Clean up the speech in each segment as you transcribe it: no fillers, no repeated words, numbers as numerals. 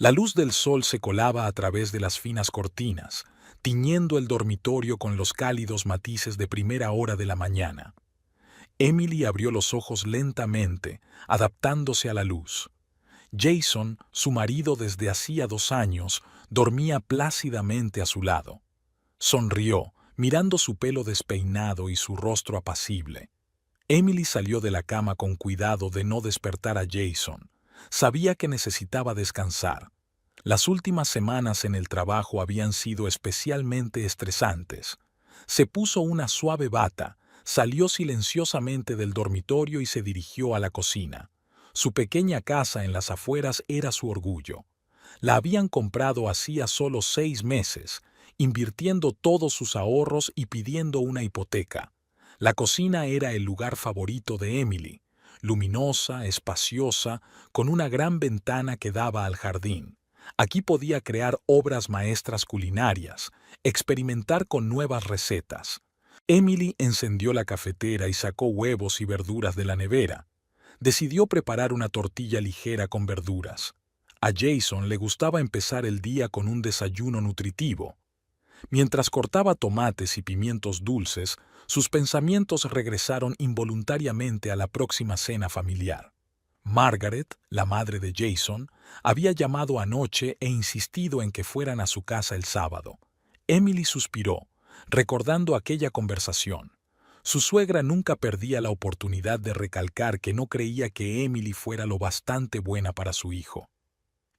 La luz del sol se colaba a través de las finas cortinas, tiñendo el dormitorio con los cálidos matices de primera hora de la mañana. Emily abrió los ojos lentamente, adaptándose a la luz. Jason, su marido desde hacía 2 años, dormía plácidamente a su lado. Sonrió, mirando su pelo despeinado y su rostro apacible. Emily salió de la cama con cuidado de no despertar a Jason. Sabía que necesitaba descansar. Las últimas semanas en el trabajo habían sido especialmente estresantes. Se puso una suave bata, salió silenciosamente del dormitorio y se dirigió a la cocina. Su pequeña casa en las afueras era su orgullo. La habían comprado hacía solo 6 meses, invirtiendo todos sus ahorros y pidiendo una hipoteca. La cocina era el lugar favorito de Emily, luminosa, espaciosa, con una gran ventana que daba al jardín. Aquí podía crear obras maestras culinarias, experimentar con nuevas recetas. Emily encendió la cafetera y sacó huevos y verduras de la nevera. Decidió preparar una tortilla ligera con verduras. A Jason le gustaba empezar el día con un desayuno nutritivo. Mientras cortaba tomates y pimientos dulces, sus pensamientos regresaron involuntariamente a la próxima cena familiar. Margaret, la madre de Jason, había llamado anoche e insistido en que fueran a su casa el sábado. Emily suspiró, recordando aquella conversación. Su suegra nunca perdía la oportunidad de recalcar que no creía que Emily fuera lo bastante buena para su hijo.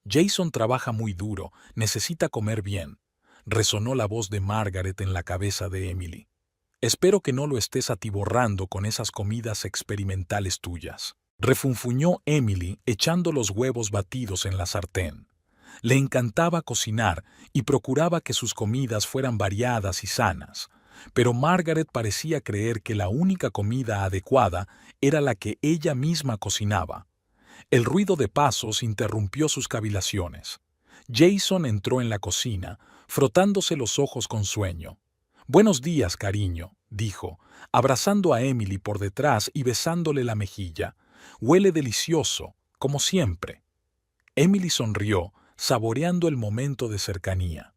Jason trabaja muy duro, necesita comer bien, resonó la voz de Margaret en la cabeza de Emily. Espero que no lo estés atiborrando con esas comidas experimentales tuyas. Refunfuñó Emily echando los huevos batidos en la sartén. Le encantaba cocinar y procuraba que sus comidas fueran variadas y sanas, pero Margaret parecía creer que la única comida adecuada era la que ella misma cocinaba. El ruido de pasos interrumpió sus cavilaciones. Jason entró en la cocina, frotándose los ojos con sueño. «Buenos días, cariño», dijo, abrazando a Emily por detrás y besándole la mejilla. «Huele delicioso, como siempre». Emily sonrió, saboreando el momento de cercanía.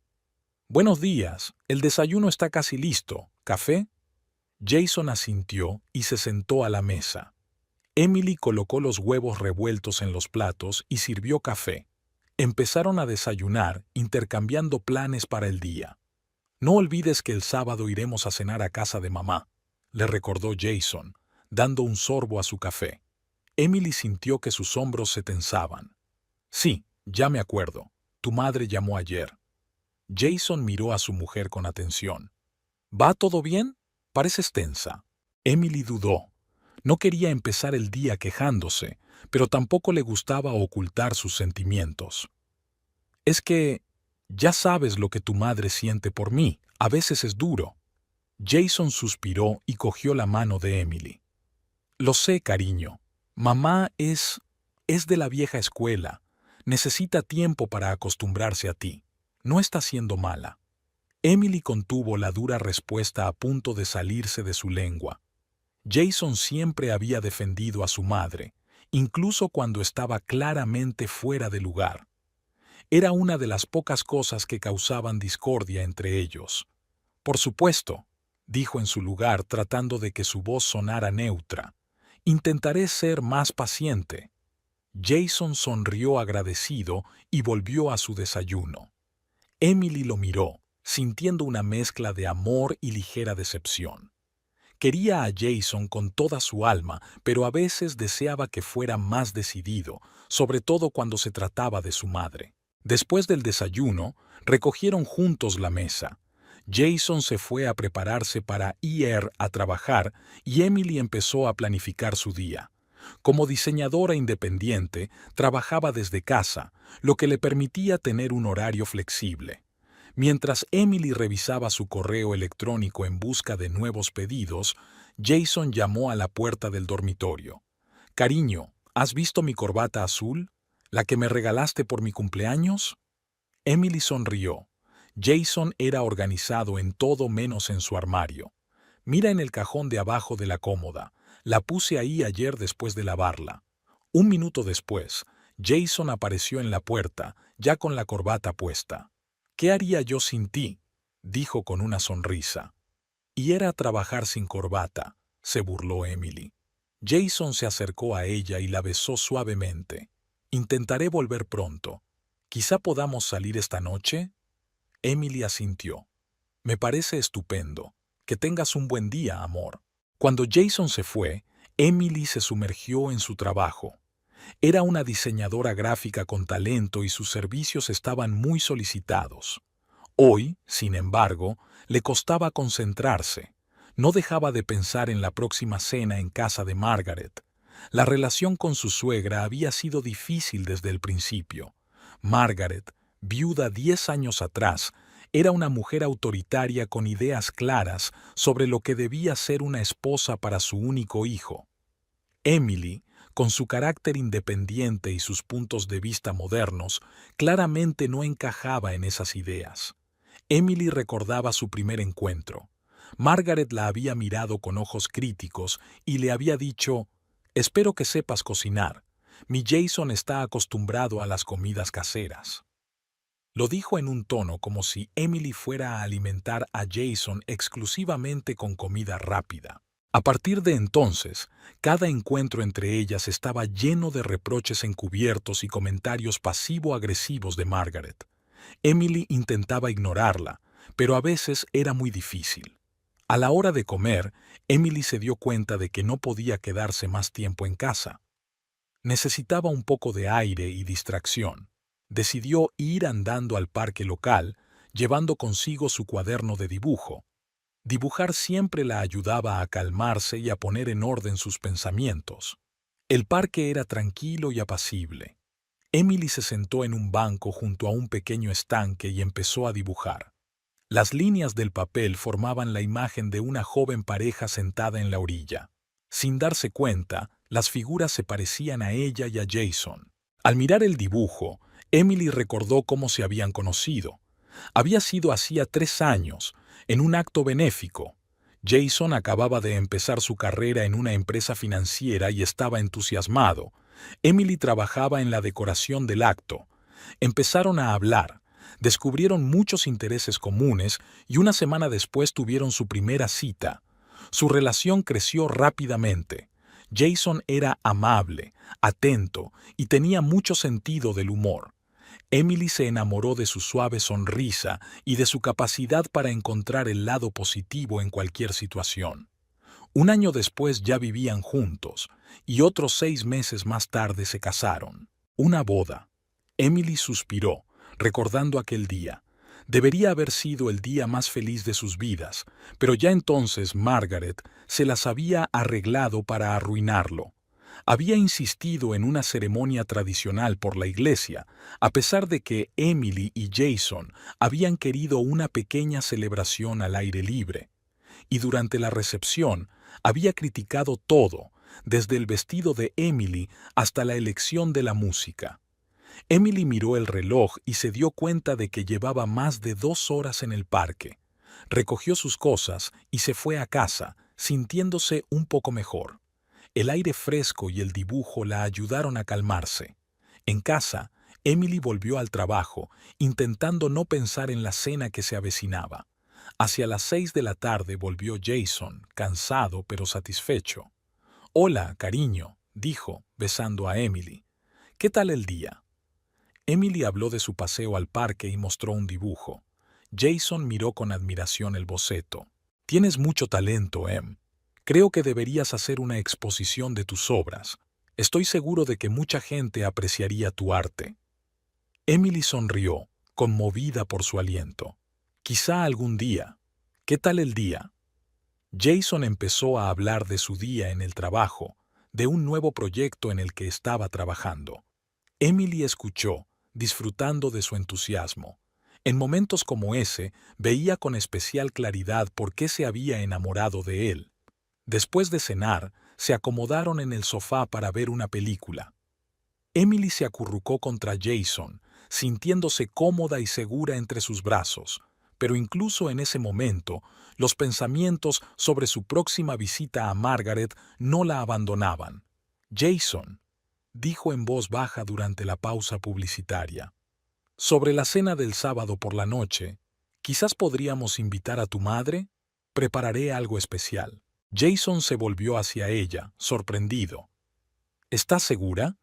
«Buenos días, el desayuno está casi listo. ¿Café?» Jason asintió y se sentó a la mesa. Emily colocó los huevos revueltos en los platos y sirvió café. Empezaron a desayunar, intercambiando planes para el día. «No olvides que el sábado iremos a cenar a casa de mamá», le recordó Jason, dando un sorbo a su café. Emily sintió que sus hombros se tensaban. «Sí, ya me acuerdo. Tu madre llamó ayer». Jason miró a su mujer con atención. «¿Va todo bien? Pareces tensa». Emily dudó. No quería empezar el día quejándose, pero tampoco le gustaba ocultar sus sentimientos. «Es que ya sabes lo que tu madre siente por mí. A veces es duro». Jason suspiró y cogió la mano de Emily. «Lo sé, cariño. Mamá es de la vieja escuela. Necesita tiempo para acostumbrarse a ti. No está siendo mala». Emily contuvo la dura respuesta a punto de salirse de su lengua. Jason siempre había defendido a su madre, incluso cuando estaba claramente fuera de lugar. Era una de las pocas cosas que causaban discordia entre ellos. «Por supuesto», dijo en su lugar tratando de que su voz sonara neutra. «Intentaré ser más paciente». Jason sonrió agradecido y volvió a su desayuno. Emily lo miró, sintiendo una mezcla de amor y ligera decepción. Quería a Jason con toda su alma, pero a veces deseaba que fuera más decidido, sobre todo cuando se trataba de su madre. Después del desayuno, recogieron juntos la mesa. Jason se fue a prepararse para ir a trabajar y Emily empezó a planificar su día. Como diseñadora independiente, trabajaba desde casa, lo que le permitía tener un horario flexible. Mientras Emily revisaba su correo electrónico en busca de nuevos pedidos, Jason llamó a la puerta del dormitorio. «Cariño, ¿has visto mi corbata azul? ¿La que me regalaste por mi cumpleaños?» Emily sonrió. Jason era organizado en todo menos en su armario. «Mira en el cajón de abajo de la cómoda. La puse ahí ayer después de lavarla». Un minuto después, Jason apareció en la puerta, ya con la corbata puesta. «¿Qué haría yo sin ti?», dijo con una sonrisa. «Y era trabajar sin corbata», se burló Emily. Jason se acercó a ella y la besó suavemente. «Intentaré volver pronto. ¿Quizá podamos salir esta noche?». Emily asintió. «Me parece estupendo. Que tengas un buen día, amor». Cuando Jason se fue, Emily se sumergió en su trabajo. Era una diseñadora gráfica con talento y sus servicios estaban muy solicitados. Hoy, sin embargo, le costaba concentrarse. No dejaba de pensar en la próxima cena en casa de Margaret. La relación con su suegra había sido difícil desde el principio. Margaret, viuda 10 años atrás, era una mujer autoritaria con ideas claras sobre lo que debía ser una esposa para su único hijo. Emily, con su carácter independiente y sus puntos de vista modernos, claramente no encajaba en esas ideas. Emily recordaba su primer encuentro. Margaret la había mirado con ojos críticos y le había dicho: «Espero que sepas cocinar. Mi Jason está acostumbrado a las comidas caseras». Lo dijo en un tono como si Emily fuera a alimentar a Jason exclusivamente con comida rápida. A partir de entonces, cada encuentro entre ellas estaba lleno de reproches encubiertos y comentarios pasivo-agresivos de Margaret. Emily intentaba ignorarla, pero a veces era muy difícil. A la hora de comer, Emily se dio cuenta de que no podía quedarse más tiempo en casa. Necesitaba un poco de aire y distracción. Decidió ir andando al parque local, llevando consigo su cuaderno de dibujo. Dibujar siempre la ayudaba a calmarse y a poner en orden sus pensamientos. El parque era tranquilo y apacible. Emily se sentó en un banco junto a un pequeño estanque y empezó a dibujar. Las líneas del papel formaban la imagen de una joven pareja sentada en la orilla. Sin darse cuenta, las figuras se parecían a ella y a Jason. Al mirar el dibujo, Emily recordó cómo se habían conocido. Había sido hacía 3 años, en un acto benéfico. Jason acababa de empezar su carrera en una empresa financiera y estaba entusiasmado. Emily trabajaba en la decoración del acto. Empezaron a hablar, descubrieron muchos intereses comunes y una semana después tuvieron su primera cita. Su relación creció rápidamente. Jason era amable, atento y tenía mucho sentido del humor. Emily se enamoró de su suave sonrisa y de su capacidad para encontrar el lado positivo en cualquier situación. Un año después ya vivían juntos, y otros 6 meses más tarde se casaron. Una boda. Emily suspiró, recordando aquel día. Debería haber sido el día más feliz de sus vidas, pero ya entonces Margaret se las había arreglado para arruinarlo. Había insistido en una ceremonia tradicional por la iglesia, a pesar de que Emily y Jason habían querido una pequeña celebración al aire libre. Y durante la recepción había criticado todo, desde el vestido de Emily hasta la elección de la música. Emily miró el reloj y se dio cuenta de que llevaba más de 2 horas en el parque. Recogió sus cosas y se fue a casa, sintiéndose un poco mejor. El aire fresco y el dibujo la ayudaron a calmarse. En casa, Emily volvió al trabajo, intentando no pensar en la cena que se avecinaba. Hacia las 6 de la tarde volvió Jason, cansado pero satisfecho. «Hola, cariño», dijo, besando a Emily. «¿Qué tal el día?». Emily habló de su paseo al parque y mostró un dibujo. Jason miró con admiración el boceto. «Tienes mucho talento, Em. Creo que deberías hacer una exposición de tus obras. Estoy seguro de que mucha gente apreciaría tu arte». Emily sonrió, conmovida por su aliento. «Quizá algún día». «¿Qué tal el día?». Jason empezó a hablar de su día en el trabajo, de un nuevo proyecto en el que estaba trabajando. Emily escuchó, disfrutando de su entusiasmo. En momentos como ese, veía con especial claridad por qué se había enamorado de él. Después de cenar, se acomodaron en el sofá para ver una película. Emily se acurrucó contra Jason, sintiéndose cómoda y segura entre sus brazos, pero incluso en ese momento, los pensamientos sobre su próxima visita a Margaret no la abandonaban. «Jason», dijo en voz baja durante la pausa publicitaria. Sobre la cena del sábado por la noche, quizás podríamos invitar a tu madre. Prepararé algo especial. Jason se volvió hacia ella, sorprendido. ¿Estás segura?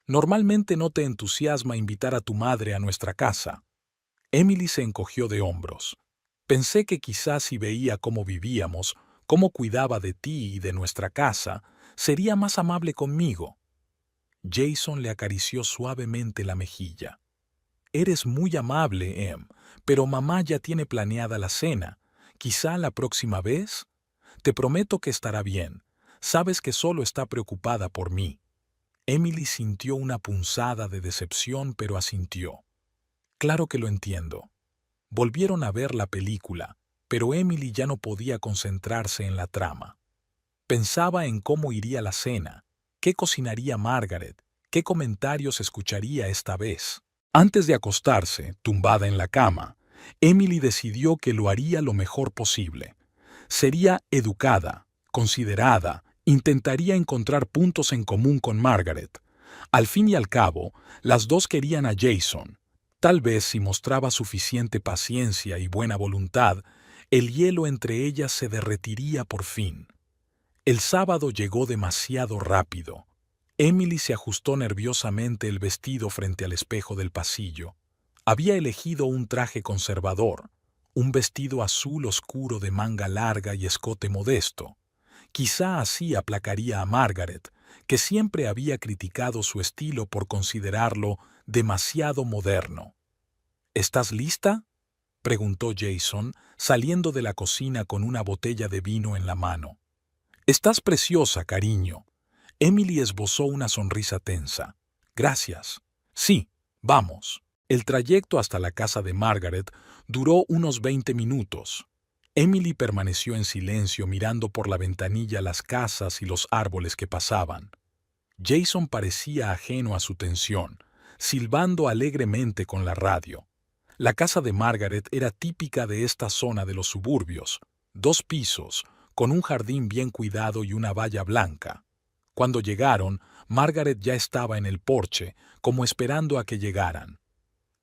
Normalmente no te entusiasma invitar a tu madre a nuestra casa. Emily se encogió de hombros. Pensé que quizás si veía cómo vivíamos, cómo cuidaba de ti y de nuestra casa, sería más amable conmigo. Jason le acarició suavemente la mejilla. Eres muy amable, Em, pero mamá ya tiene planeada la cena. Quizá la próxima vez. Te prometo que estará bien. Sabes que solo está preocupada por mí. Emily sintió una punzada de decepción, pero asintió. Claro que lo entiendo. Volvieron a ver la película, pero Emily ya no podía concentrarse en la trama. Pensaba en cómo iría la cena, qué cocinaría Margaret, qué comentarios escucharía esta vez. Antes de acostarse, tumbada en la cama, Emily decidió que lo haría lo mejor posible. Sería educada, considerada, intentaría encontrar puntos en común con Margaret. Al fin y al cabo, las dos querían a Jason. Tal vez si mostraba suficiente paciencia y buena voluntad, el hielo entre ellas se derretiría por fin. El sábado llegó demasiado rápido. Emily se ajustó nerviosamente el vestido frente al espejo del pasillo. Había elegido un traje conservador, un vestido azul oscuro de manga larga y escote modesto. Quizá así aplacaría a Margaret, que siempre había criticado su estilo por considerarlo demasiado moderno. ¿Estás lista?, preguntó Jason, saliendo de la cocina con una botella de vino en la mano. Estás preciosa, cariño. Emily esbozó una sonrisa tensa. Gracias. Sí, vamos. El trayecto hasta la casa de Margaret duró unos 20 minutos. Emily permaneció en silencio mirando por la ventanilla las casas y los árboles que pasaban. Jason parecía ajeno a su tensión, silbando alegremente con la radio. La casa de Margaret era típica de esta zona de los suburbios, 2 pisos, con un jardín bien cuidado y una valla blanca. Cuando llegaron, Margaret ya estaba en el porche, como esperando a que llegaran.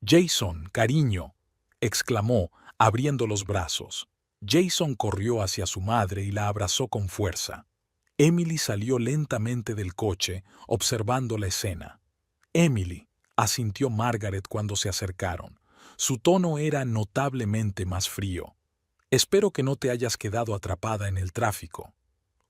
«Jason, cariño», exclamó, abriendo los brazos. Jason corrió hacia su madre y la abrazó con fuerza. Emily salió lentamente del coche, observando la escena. «Emily», asintió Margaret cuando se acercaron. Su tono era notablemente más frío. «Espero que no te hayas quedado atrapada en el tráfico».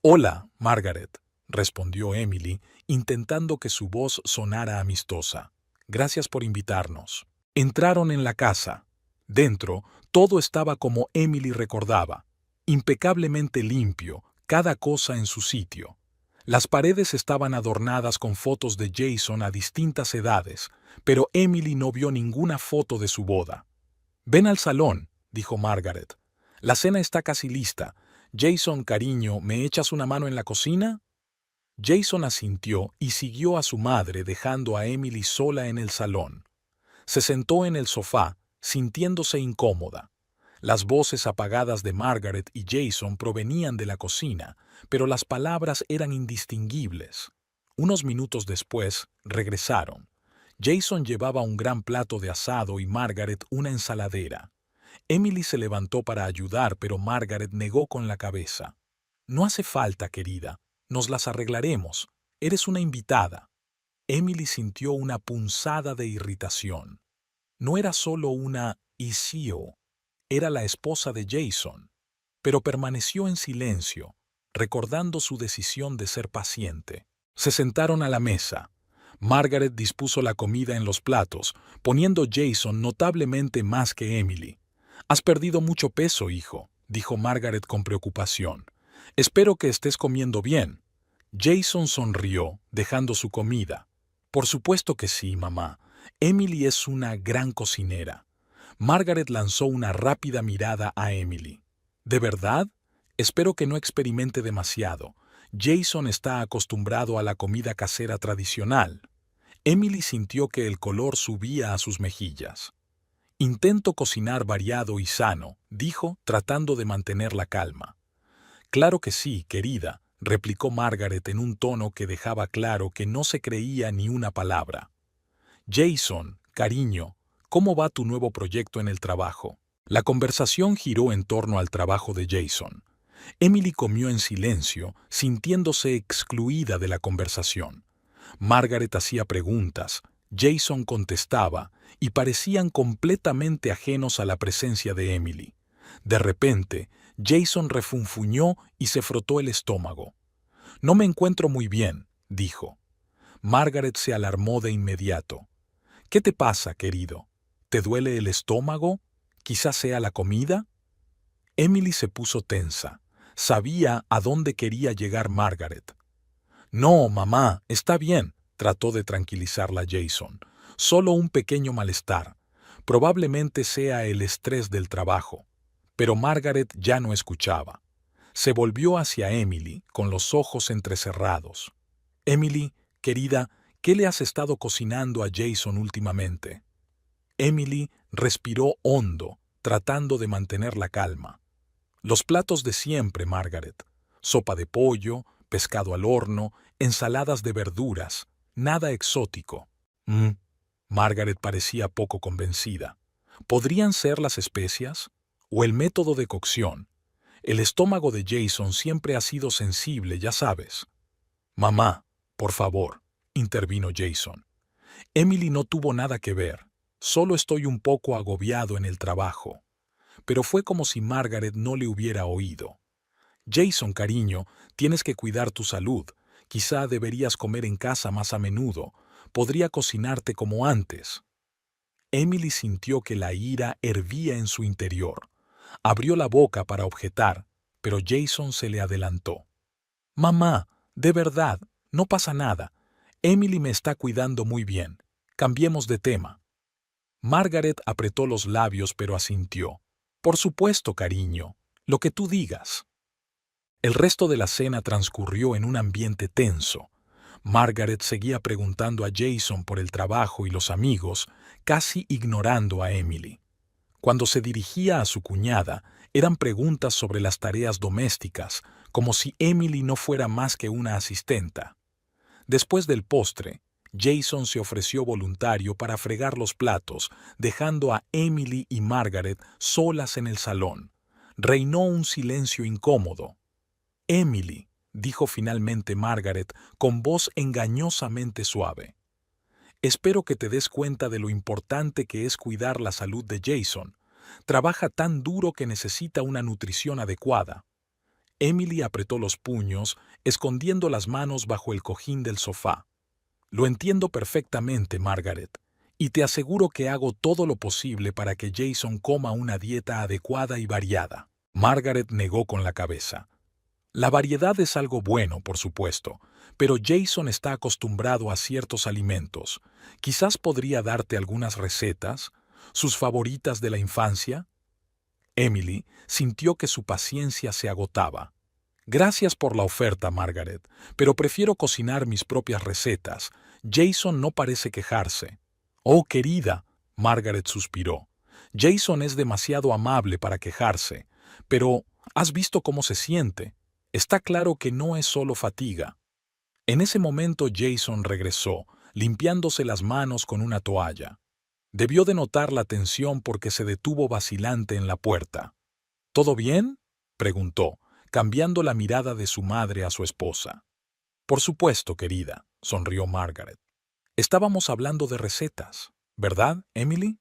«Hola, Margaret», respondió Emily, intentando que su voz sonara amistosa. «Gracias por invitarnos». Entraron en la casa. Dentro, todo estaba como Emily recordaba, impecablemente limpio, cada cosa en su sitio. Las paredes estaban adornadas con fotos de Jason a distintas edades, pero Emily no vio ninguna foto de su boda. «Ven al salón», dijo Margaret. «La cena está casi lista. Jason, cariño, ¿me echas una mano en la cocina?» Jason asintió y siguió a su madre dejando a Emily sola en el salón. Se sentó en el sofá, sintiéndose incómoda. Las voces apagadas de Margaret y Jason provenían de la cocina, pero las palabras eran indistinguibles. Unos minutos después, regresaron. Jason llevaba un gran plato de asado y Margaret una ensaladera. Emily se levantó para ayudar, pero Margaret negó con la cabeza. «No hace falta, querida. Nos las arreglaremos. Eres una invitada». Emily sintió una punzada de irritación. No era solo una ICO, era la esposa de Jason, pero permaneció en silencio, recordando su decisión de ser paciente. Se sentaron a la mesa. Margaret dispuso la comida en los platos, poniendo Jason notablemente más que Emily. «Has perdido mucho peso, hijo», dijo Margaret con preocupación. «Espero que estés comiendo bien». Jason sonrió, dejando su comida. «Por supuesto que sí, mamá. Emily es una gran cocinera». Margaret lanzó una rápida mirada a Emily. «¿De verdad? Espero que no experimente demasiado. Jason está acostumbrado a la comida casera tradicional». Emily sintió que el color subía a sus mejillas. «Intento cocinar variado y sano», dijo, tratando de mantener la calma. «Claro que sí, querida», replicó Margaret en un tono que dejaba claro que no se creía ni una palabra. «Jason, cariño, ¿cómo va tu nuevo proyecto en el trabajo? La conversación giró en torno al trabajo de Jason. Emily comió en silencio, sintiéndose excluida de la conversación. Margaret hacía preguntas, Jason contestaba, y parecían completamente ajenos a la presencia de Emily. De repente, Jason refunfuñó y se frotó el estómago. «No me encuentro muy bien», dijo. Margaret se alarmó de inmediato. «¿Qué te pasa, querido? ¿Te duele el estómago? ¿Quizás sea la comida?» Emily se puso tensa. Sabía a dónde quería llegar Margaret. «No, mamá, está bien», trató de tranquilizarla Jason. «Solo un pequeño malestar. Probablemente sea el estrés del trabajo». Pero Margaret ya no escuchaba. Se volvió hacia Emily, con los ojos entrecerrados. «Emily, querida, ¿qué le has estado cocinando a Jason últimamente?» Emily respiró hondo, tratando de mantener la calma. «Los platos de siempre, Margaret. Sopa de pollo, pescado al horno, ensaladas de verduras, nada exótico». Margaret parecía poco convencida. ¿Podrían ser las especias? ¿O el método de cocción? El estómago de Jason siempre ha sido sensible, ya sabes. «Mamá, por favor», intervino Jason. «Emily no tuvo nada que ver. Solo estoy un poco agobiado en el trabajo». Pero fue como si Margaret no le hubiera oído. «Jason, cariño, tienes que cuidar tu salud. Quizá deberías comer en casa más a menudo. Podría cocinarte como antes». Emily sintió que la ira hervía en su interior. Abrió la boca para objetar, pero Jason se le adelantó. «Mamá, de verdad, no pasa nada. Emily me está cuidando muy bien. Cambiemos de tema». Margaret apretó los labios pero asintió. «Por supuesto, cariño. Lo que tú digas». El resto de la cena transcurrió en un ambiente tenso. Margaret seguía preguntando a Jason por el trabajo y los amigos, casi ignorando a Emily. Cuando se dirigía a su cuñada, eran preguntas sobre las tareas domésticas, como si Emily no fuera más que una asistenta. Después del postre, Jason se ofreció voluntario para fregar los platos, dejando a Emily y Margaret solas en el salón. Reinó un silencio incómodo. «Emily», dijo finalmente Margaret con voz engañosamente suave. «Espero que te des cuenta de lo importante que es cuidar la salud de Jason. Trabaja tan duro que necesita una nutrición adecuada». Emily apretó los puños, escondiendo las manos bajo el cojín del sofá. «Lo entiendo perfectamente, Margaret, y te aseguro que hago todo lo posible para que Jason coma una dieta adecuada y variada». Margaret negó con la cabeza. «La variedad es algo bueno, por supuesto, pero Jason está acostumbrado a ciertos alimentos. Quizás podría darte algunas recetas, sus favoritas de la infancia». Emily sintió que su paciencia se agotaba. «Gracias por la oferta, Margaret, pero prefiero cocinar mis propias recetas. Jason no parece quejarse». «Oh, querida», Margaret suspiró. «Jason es demasiado amable para quejarse, pero ¿has visto cómo se siente? Está claro que no es solo fatiga». En ese momento Jason regresó, limpiándose las manos con una toalla. Debió de notar la tensión porque se detuvo vacilante en la puerta. «¿Todo bien?», preguntó, cambiando la mirada de su madre a su esposa. «Por supuesto, querida», sonrió Margaret. «Estábamos hablando de recetas, ¿verdad, Emily?».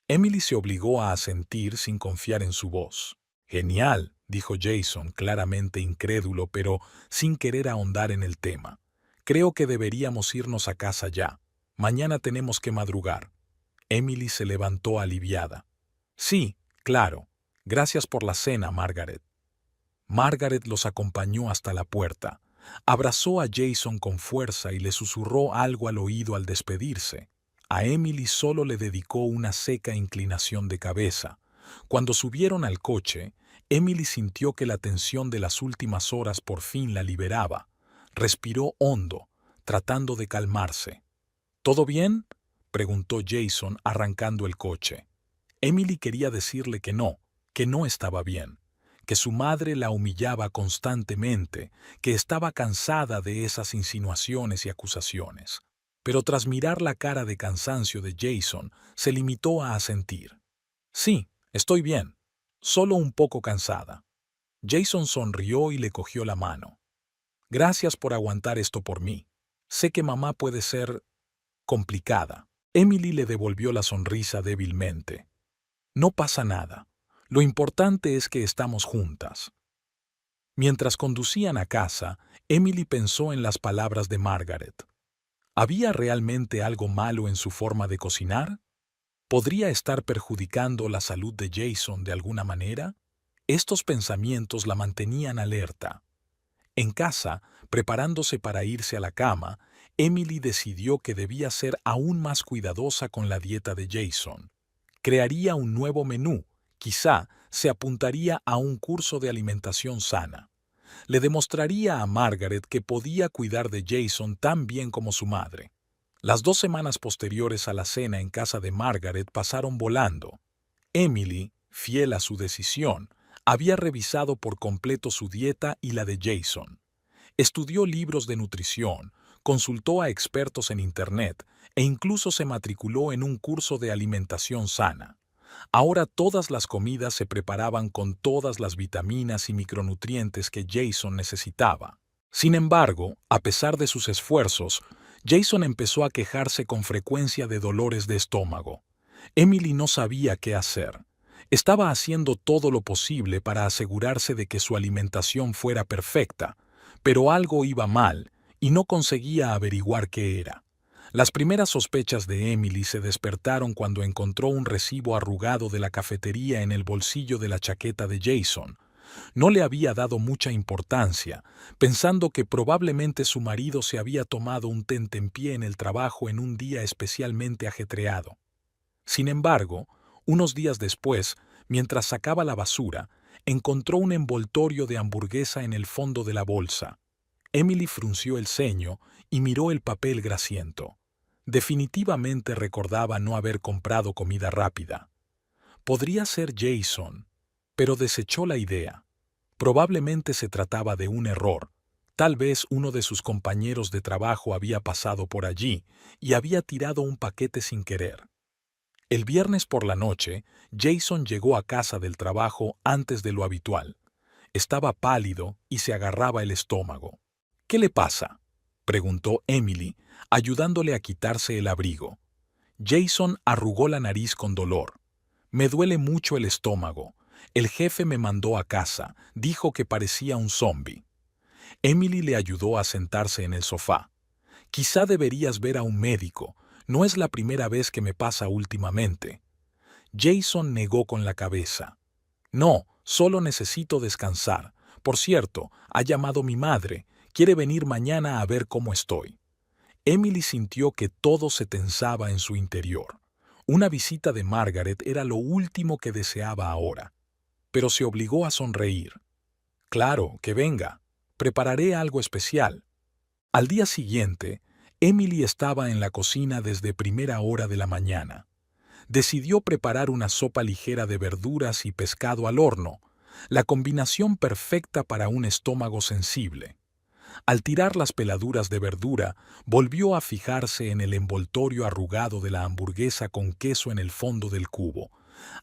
Emily se obligó a asentir sin confiar en su voz. «Genial», dijo Jason, claramente incrédulo, pero sin querer ahondar en el tema. «Creo que deberíamos irnos a casa ya. Mañana tenemos que madrugar». Emily se levantó aliviada. «Sí, claro. Gracias por la cena, Margaret». Margaret los acompañó hasta la puerta. Abrazó a Jason con fuerza y le susurró algo al oído al despedirse. A Emily solo le dedicó una seca inclinación de cabeza. Cuando subieron al coche, Emily sintió que la tensión de las últimas horas por fin la liberaba. Respiró hondo, tratando de calmarse. «¿Todo bien?», preguntó Jason arrancando el coche. Emily quería decirle que no estaba bien, que su madre la humillaba constantemente, que estaba cansada de esas insinuaciones y acusaciones. pero tras mirar la cara de cansancio de Jason, se limitó a asentir. Sí, estoy bien, solo un poco cansada. Jason sonrió y le cogió la mano. Gracias por aguantar esto por mí. Sé que mamá puede ser complicada. Emily le devolvió la sonrisa débilmente. No pasa nada. Lo importante es que estamos juntas. Mientras conducían a casa, Emily pensó en las palabras de Margaret. ¿Había realmente algo malo en su forma de cocinar? ¿Podría estar perjudicando la salud de Jason de alguna manera? Estos pensamientos la mantenían alerta. En casa, preparándose para irse a la cama, Emily decidió que debía ser aún más cuidadosa con la dieta de Jason. Crearía un nuevo menú, quizá se apuntaría a un curso de alimentación sana. Le demostraría a Margaret que podía cuidar de Jason tan bien como su madre. Las 2 semanas posteriores a la cena en casa de Margaret pasaron volando. Emily, fiel a su decisión, había revisado por completo su dieta y la de Jason. Estudió libros de nutrición, consultó a expertos en Internet e incluso se matriculó en un curso de alimentación sana. Ahora todas las comidas se preparaban con todas las vitaminas y micronutrientes que Jason necesitaba. Sin embargo, a pesar de sus esfuerzos, Jason empezó a quejarse con frecuencia de dolores de estómago. Emily no sabía qué hacer. Estaba haciendo todo lo posible para asegurarse de que su alimentación fuera perfecta, pero algo iba mal y no conseguía averiguar qué era. Las primeras sospechas de Emily se despertaron cuando encontró un recibo arrugado de la cafetería en el bolsillo de la chaqueta de Jason. No le había dado mucha importancia, pensando que probablemente su marido se había tomado un tentempié en el trabajo en un día especialmente ajetreado. Sin embargo, unos días después, mientras sacaba la basura, encontró un envoltorio de hamburguesa en el fondo de la bolsa. Emily frunció el ceño y miró el papel grasiento. Definitivamente recordaba no haber comprado comida rápida. Podría ser Jason, pero desechó la idea. Probablemente se trataba de un error. Tal vez uno de sus compañeros de trabajo había pasado por allí y había tirado un paquete sin querer. El viernes por la noche, Jason llegó a casa del trabajo antes de lo habitual. Estaba pálido y se agarraba el estómago. ¿Qué le pasa?, preguntó Emily, ayudándole a quitarse el abrigo. Jason arrugó la nariz con dolor. Me duele mucho el estómago. El jefe me mandó a casa, dijo que parecía un zombi. Emily le ayudó a sentarse en el sofá. Quizá deberías ver a un médico. No es la primera vez que me pasa últimamente. Jason negó con la cabeza. No, solo necesito descansar. Por cierto, ha llamado mi madre. Quiere venir mañana a ver cómo estoy. Emily sintió que todo se tensaba en su interior. Una visita de Margaret era lo último que deseaba ahora. Pero se obligó a sonreír. Claro, que venga. Prepararé algo especial. Al día siguiente, Emily estaba en la cocina desde primera hora de la mañana. Decidió preparar una sopa ligera de verduras y pescado al horno, la combinación perfecta para un estómago sensible. Al tirar las peladuras de verdura, volvió a fijarse en el envoltorio arrugado de la hamburguesa con queso en el fondo del cubo.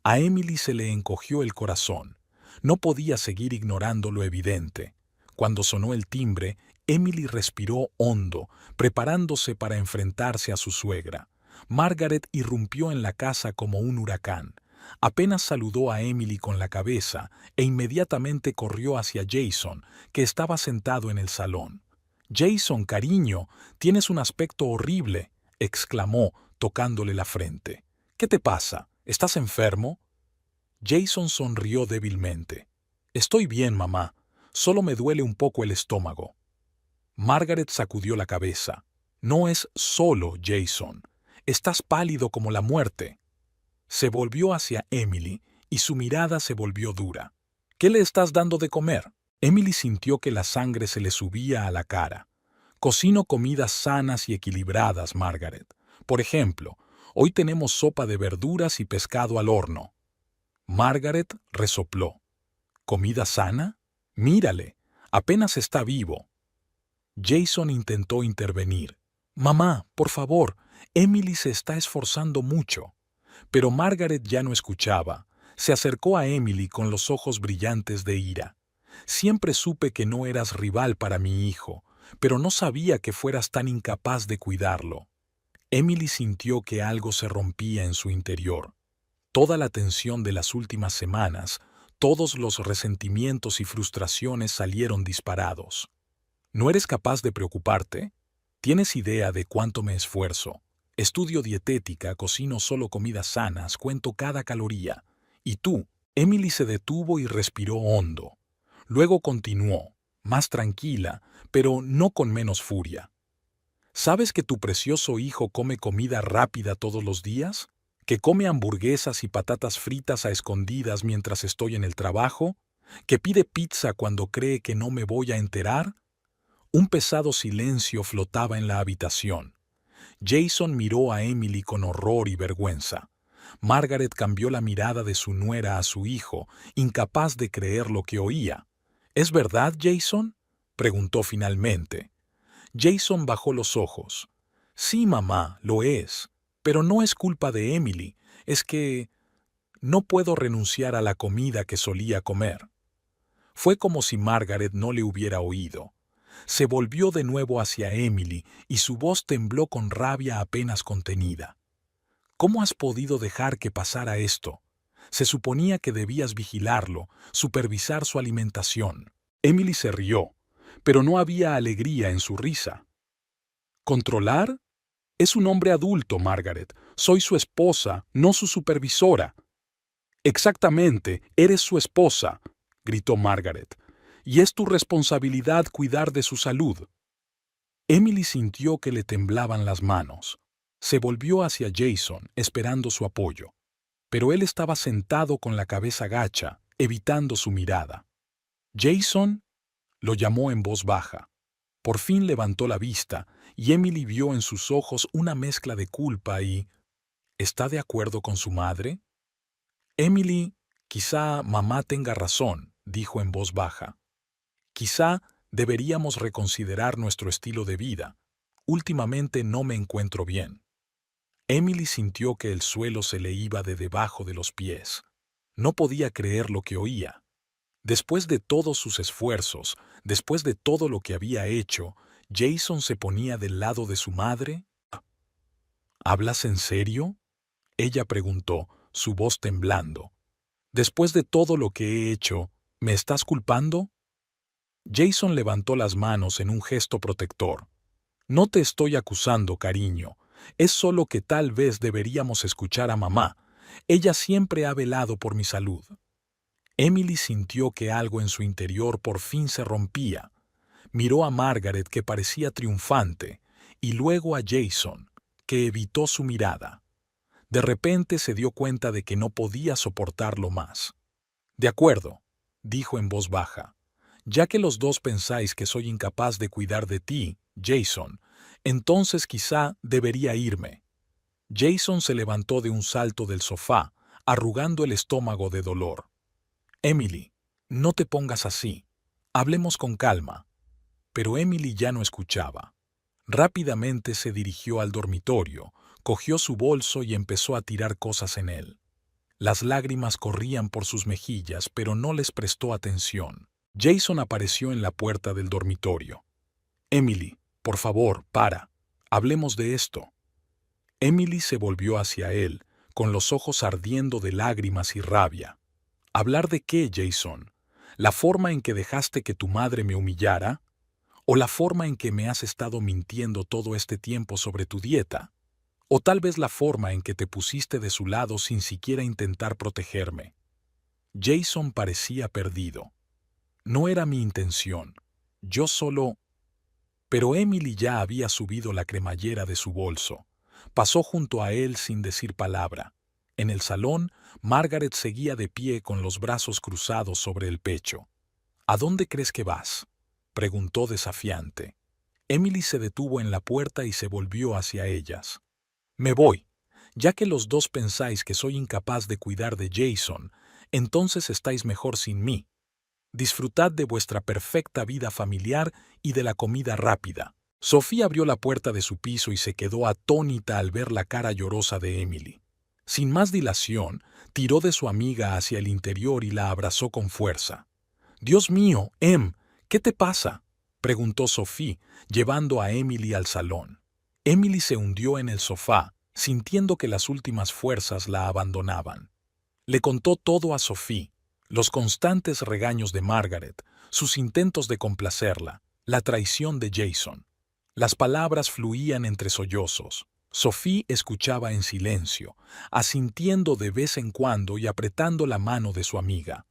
A Emily se le encogió el corazón. No podía seguir ignorando lo evidente. Cuando sonó el timbre, Emily respiró hondo, preparándose para enfrentarse a su suegra. Margaret irrumpió en la casa como un huracán. Apenas saludó a Emily con la cabeza e inmediatamente corrió hacia Jason, que estaba sentado en el salón. «Jason, cariño, tienes un aspecto horrible», exclamó, tocándole la frente. «¿Qué te pasa? ¿Estás enfermo?» Jason sonrió débilmente. «Estoy bien, mamá. Solo me duele un poco el estómago». Margaret sacudió la cabeza. «No es solo, Jason. Estás pálido como la muerte». Se volvió hacia Emily y su mirada se volvió dura. «¿Qué le estás dando de comer?» Emily sintió que la sangre se le subía a la cara. «Cocino comidas sanas y equilibradas, Margaret. Por ejemplo, hoy tenemos sopa de verduras y pescado al horno». Margaret resopló. «¿Comida sana? Mírale, apenas está vivo». Jason intentó intervenir. Mamá, por favor, Emily se está esforzando mucho. Pero Margaret ya no escuchaba. Se acercó a Emily con los ojos brillantes de ira. Siempre supe que no eras rival para mi hijo, pero no sabía que fueras tan incapaz de cuidarlo. Emily sintió que algo se rompía en su interior. Toda la tensión de las últimas semanas, todos los resentimientos y frustraciones salieron disparados. ¿No eres capaz de preocuparte? ¿Tienes idea de cuánto me esfuerzo? Estudio dietética, cocino solo comidas sanas, cuento cada caloría. ¿Y tú? Emily se detuvo y respiró hondo. Luego continuó, más tranquila, pero no con menos furia. ¿Sabes que tu precioso hijo come comida rápida todos los días? ¿Que come hamburguesas y patatas fritas a escondidas mientras estoy en el trabajo? ¿Que pide pizza cuando cree que no me voy a enterar? Un pesado silencio flotaba en la habitación. Jason miró a Emily con horror y vergüenza. Margaret cambió la mirada de su nuera a su hijo, incapaz de creer lo que oía. ¿Es verdad, Jason?, preguntó finalmente. Jason bajó los ojos. Sí, mamá, lo es. Pero no es culpa de Emily, es que no puedo renunciar a la comida que solía comer. Fue como si Margaret no le hubiera oído. Se volvió de nuevo hacia Emily y su voz tembló con rabia apenas contenida. ¿Cómo has podido dejar que pasara esto? Se suponía que debías vigilarlo, supervisar su alimentación. Emily se rió, pero no había alegría en su risa. ¿Controlar? Es un hombre adulto, Margaret. Soy su esposa, no su supervisora. Exactamente, eres su esposa, gritó Margaret, y es tu responsabilidad cuidar de su salud. Emily sintió que le temblaban las manos. Se volvió hacia Jason, esperando su apoyo, pero él estaba sentado con la cabeza gacha, evitando su mirada. «Jason», lo llamó en voz baja. Por fin levantó la vista, y Emily vio en sus ojos una mezcla de culpa y... ¿Está de acuerdo con su madre? Emily, quizá mamá tenga razón, dijo en voz baja. Quizá deberíamos reconsiderar nuestro estilo de vida. Últimamente no me encuentro bien. Emily sintió que el suelo se le iba de debajo de los pies. No podía creer lo que oía. Después de todos sus esfuerzos, después de todo lo que había hecho, ¿Jason se ponía del lado de su madre? ¿Hablas en serio?, ella preguntó, su voz temblando. Después de todo lo que he hecho, ¿me estás culpando? Jason levantó las manos en un gesto protector. No te estoy acusando, cariño. Es solo que tal vez deberíamos escuchar a mamá. Ella siempre ha velado por mi salud. Emily sintió que algo en su interior por fin se rompía. Miró a Margaret, que parecía triunfante, y luego a Jason, que evitó su mirada. De repente se dio cuenta de que no podía soportarlo más. «De acuerdo», dijo en voz baja. «Ya que los dos pensáis que soy incapaz de cuidar de ti, Jason, entonces quizá debería irme». Jason se levantó de un salto del sofá, arrugando el estómago de dolor. «Emily, no te pongas así. Hablemos con calma». Pero Emily ya no escuchaba. Rápidamente se dirigió al dormitorio, cogió su bolso y empezó a tirar cosas en él. Las lágrimas corrían por sus mejillas, pero no les prestó atención. Jason apareció en la puerta del dormitorio. «Emily, por favor, para. Hablemos de esto». Emily se volvió hacia él, con los ojos ardiendo de lágrimas y rabia. «¿Hablar de qué, Jason? ¿La forma en que dejaste que tu madre me humillara? ¿O la forma en que me has estado mintiendo todo este tiempo sobre tu dieta? ¿O tal vez la forma en que te pusiste de su lado sin siquiera intentar protegerme?» Jason parecía perdido. «No era mi intención. Yo solo...» Pero Emily ya había subido la cremallera de su bolso. Pasó junto a él sin decir palabra. En el salón, Margaret seguía de pie con los brazos cruzados sobre el pecho. «¿A dónde crees que vas?», preguntó desafiante. Emily se detuvo en la puerta y se volvió hacia ellas. «Me voy. Ya que los dos pensáis que soy incapaz de cuidar de Jason, entonces estáis mejor sin mí. Disfrutad de vuestra perfecta vida familiar y de la comida rápida. Sofía abrió la puerta de su piso y se quedó atónita al ver la cara llorosa de Emily. Sin más dilación, tiró de su amiga hacia el interior y la abrazó con fuerza. «Dios mío, ¿qué te pasa?», preguntó Sophie, llevando a Emily al salón. Emily se hundió en el sofá, sintiendo que las últimas fuerzas la abandonaban. Le contó todo a Sophie, los constantes regaños de Margaret, sus intentos de complacerla, la traición de Jason. Las palabras fluían entre sollozos. Sophie escuchaba en silencio, asintiendo de vez en cuando y apretando la mano de su amiga.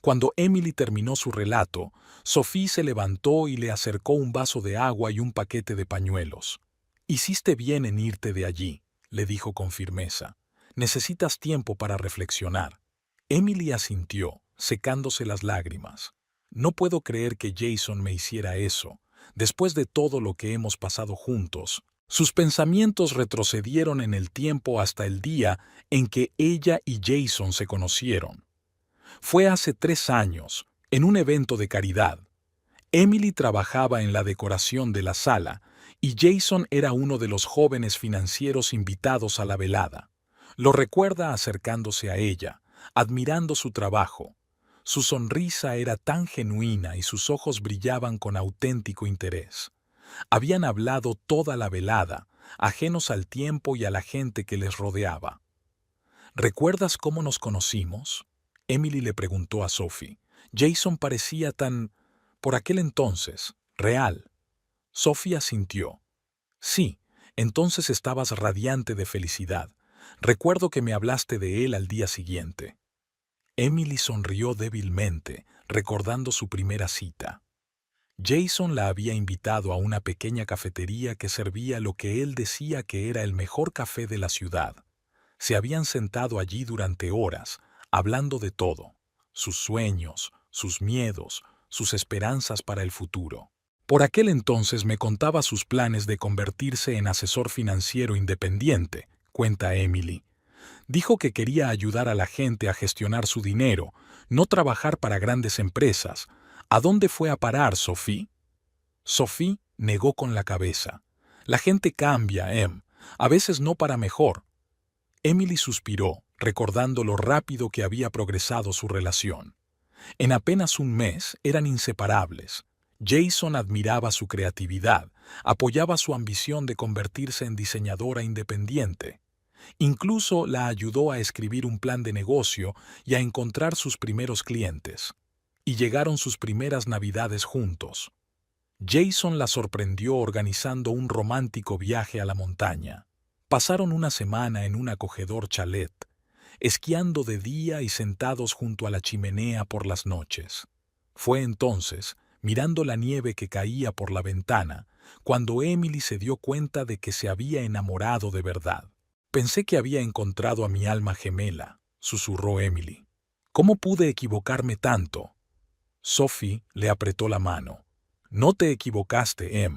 Cuando Emily terminó su relato, Sophie se levantó y le acercó un vaso de agua y un paquete de pañuelos. «Hiciste bien en irte de allí», le dijo con firmeza. «Necesitas tiempo para reflexionar». Emily asintió, secándose las lágrimas. «No puedo creer que Jason me hiciera eso. Después de todo lo que hemos pasado juntos». Sus pensamientos retrocedieron en el tiempo hasta el día en que ella y Jason se conocieron. Fue hace 3 años, en un evento de caridad. Emily trabajaba en la decoración de la sala y Jason era uno de los jóvenes financieros invitados a la velada. Lo recuerda acercándose a ella, admirando su trabajo. Su sonrisa era tan genuina y sus ojos brillaban con auténtico interés. Habían hablado toda la velada, ajenos al tiempo y a la gente que les rodeaba. «¿Recuerdas cómo nos conocimos?», Emily le preguntó a Sophie. «Jason parecía tan, por aquel entonces, real». Sophie asintió. «Sí, entonces estabas radiante de felicidad. Recuerdo que me hablaste de él al día siguiente». Emily sonrió débilmente, recordando su primera cita. Jason la había invitado a una pequeña cafetería que servía lo que él decía que era el mejor café de la ciudad. Se habían sentado allí durante horas, hablando de todo: sus sueños, sus miedos, sus esperanzas para el futuro. Por aquel entonces me contaba sus planes de convertirse en asesor financiero independiente, cuenta Emily. Dijo que quería ayudar a la gente a gestionar su dinero, no trabajar para grandes empresas. ¿A dónde fue a parar, Sophie? Sophie negó con la cabeza. La gente cambia, a veces no para mejor. Emily suspiró, recordando lo rápido que había progresado su relación. En apenas un mes eran inseparables. Jason admiraba su creatividad, apoyaba su ambición de convertirse en diseñadora independiente. Incluso la ayudó a escribir un plan de negocio y a encontrar sus primeros clientes. Y llegaron sus primeras Navidades juntos. Jason la sorprendió organizando un romántico viaje a la montaña. Pasaron una semana en un acogedor chalet, esquiando de día y sentados junto a la chimenea por las noches. Fue entonces, mirando la nieve que caía por la ventana, cuando Emily se dio cuenta de que se había enamorado de verdad. «Pensé que había encontrado a mi alma gemela», susurró Emily. «¿Cómo pude equivocarme tanto?». Sophie le apretó la mano. «No te equivocaste,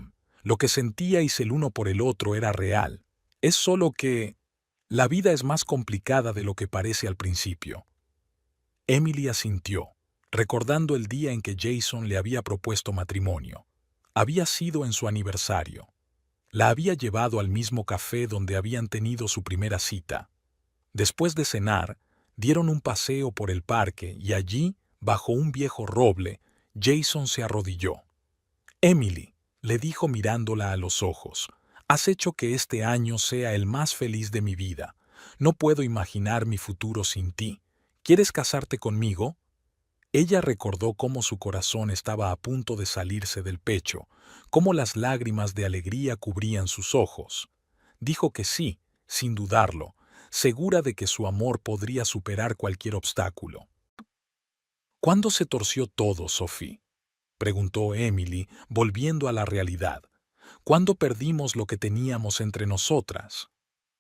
Lo que sentíais el uno por el otro era real. Es solo que la vida es más complicada de lo que parece al principio». Emily asintió, recordando el día en que Jason le había propuesto matrimonio. Había sido en su aniversario. La había llevado al mismo café donde habían tenido su primera cita. Después de cenar, dieron un paseo por el parque y allí, bajo un viejo roble, Jason se arrodilló. «Emily», le dijo mirándola a los ojos, «has hecho que este año sea el más feliz de mi vida. No puedo imaginar mi futuro sin ti. ¿Quieres casarte conmigo?». Ella recordó cómo su corazón estaba a punto de salirse del pecho, cómo las lágrimas de alegría cubrían sus ojos. Dijo que sí, sin dudarlo, segura de que su amor podría superar cualquier obstáculo. «¿Cuándo se torció todo, Sophie?», preguntó Emily, volviendo a la realidad. «¿Cuándo perdimos lo que teníamos entre nosotras?».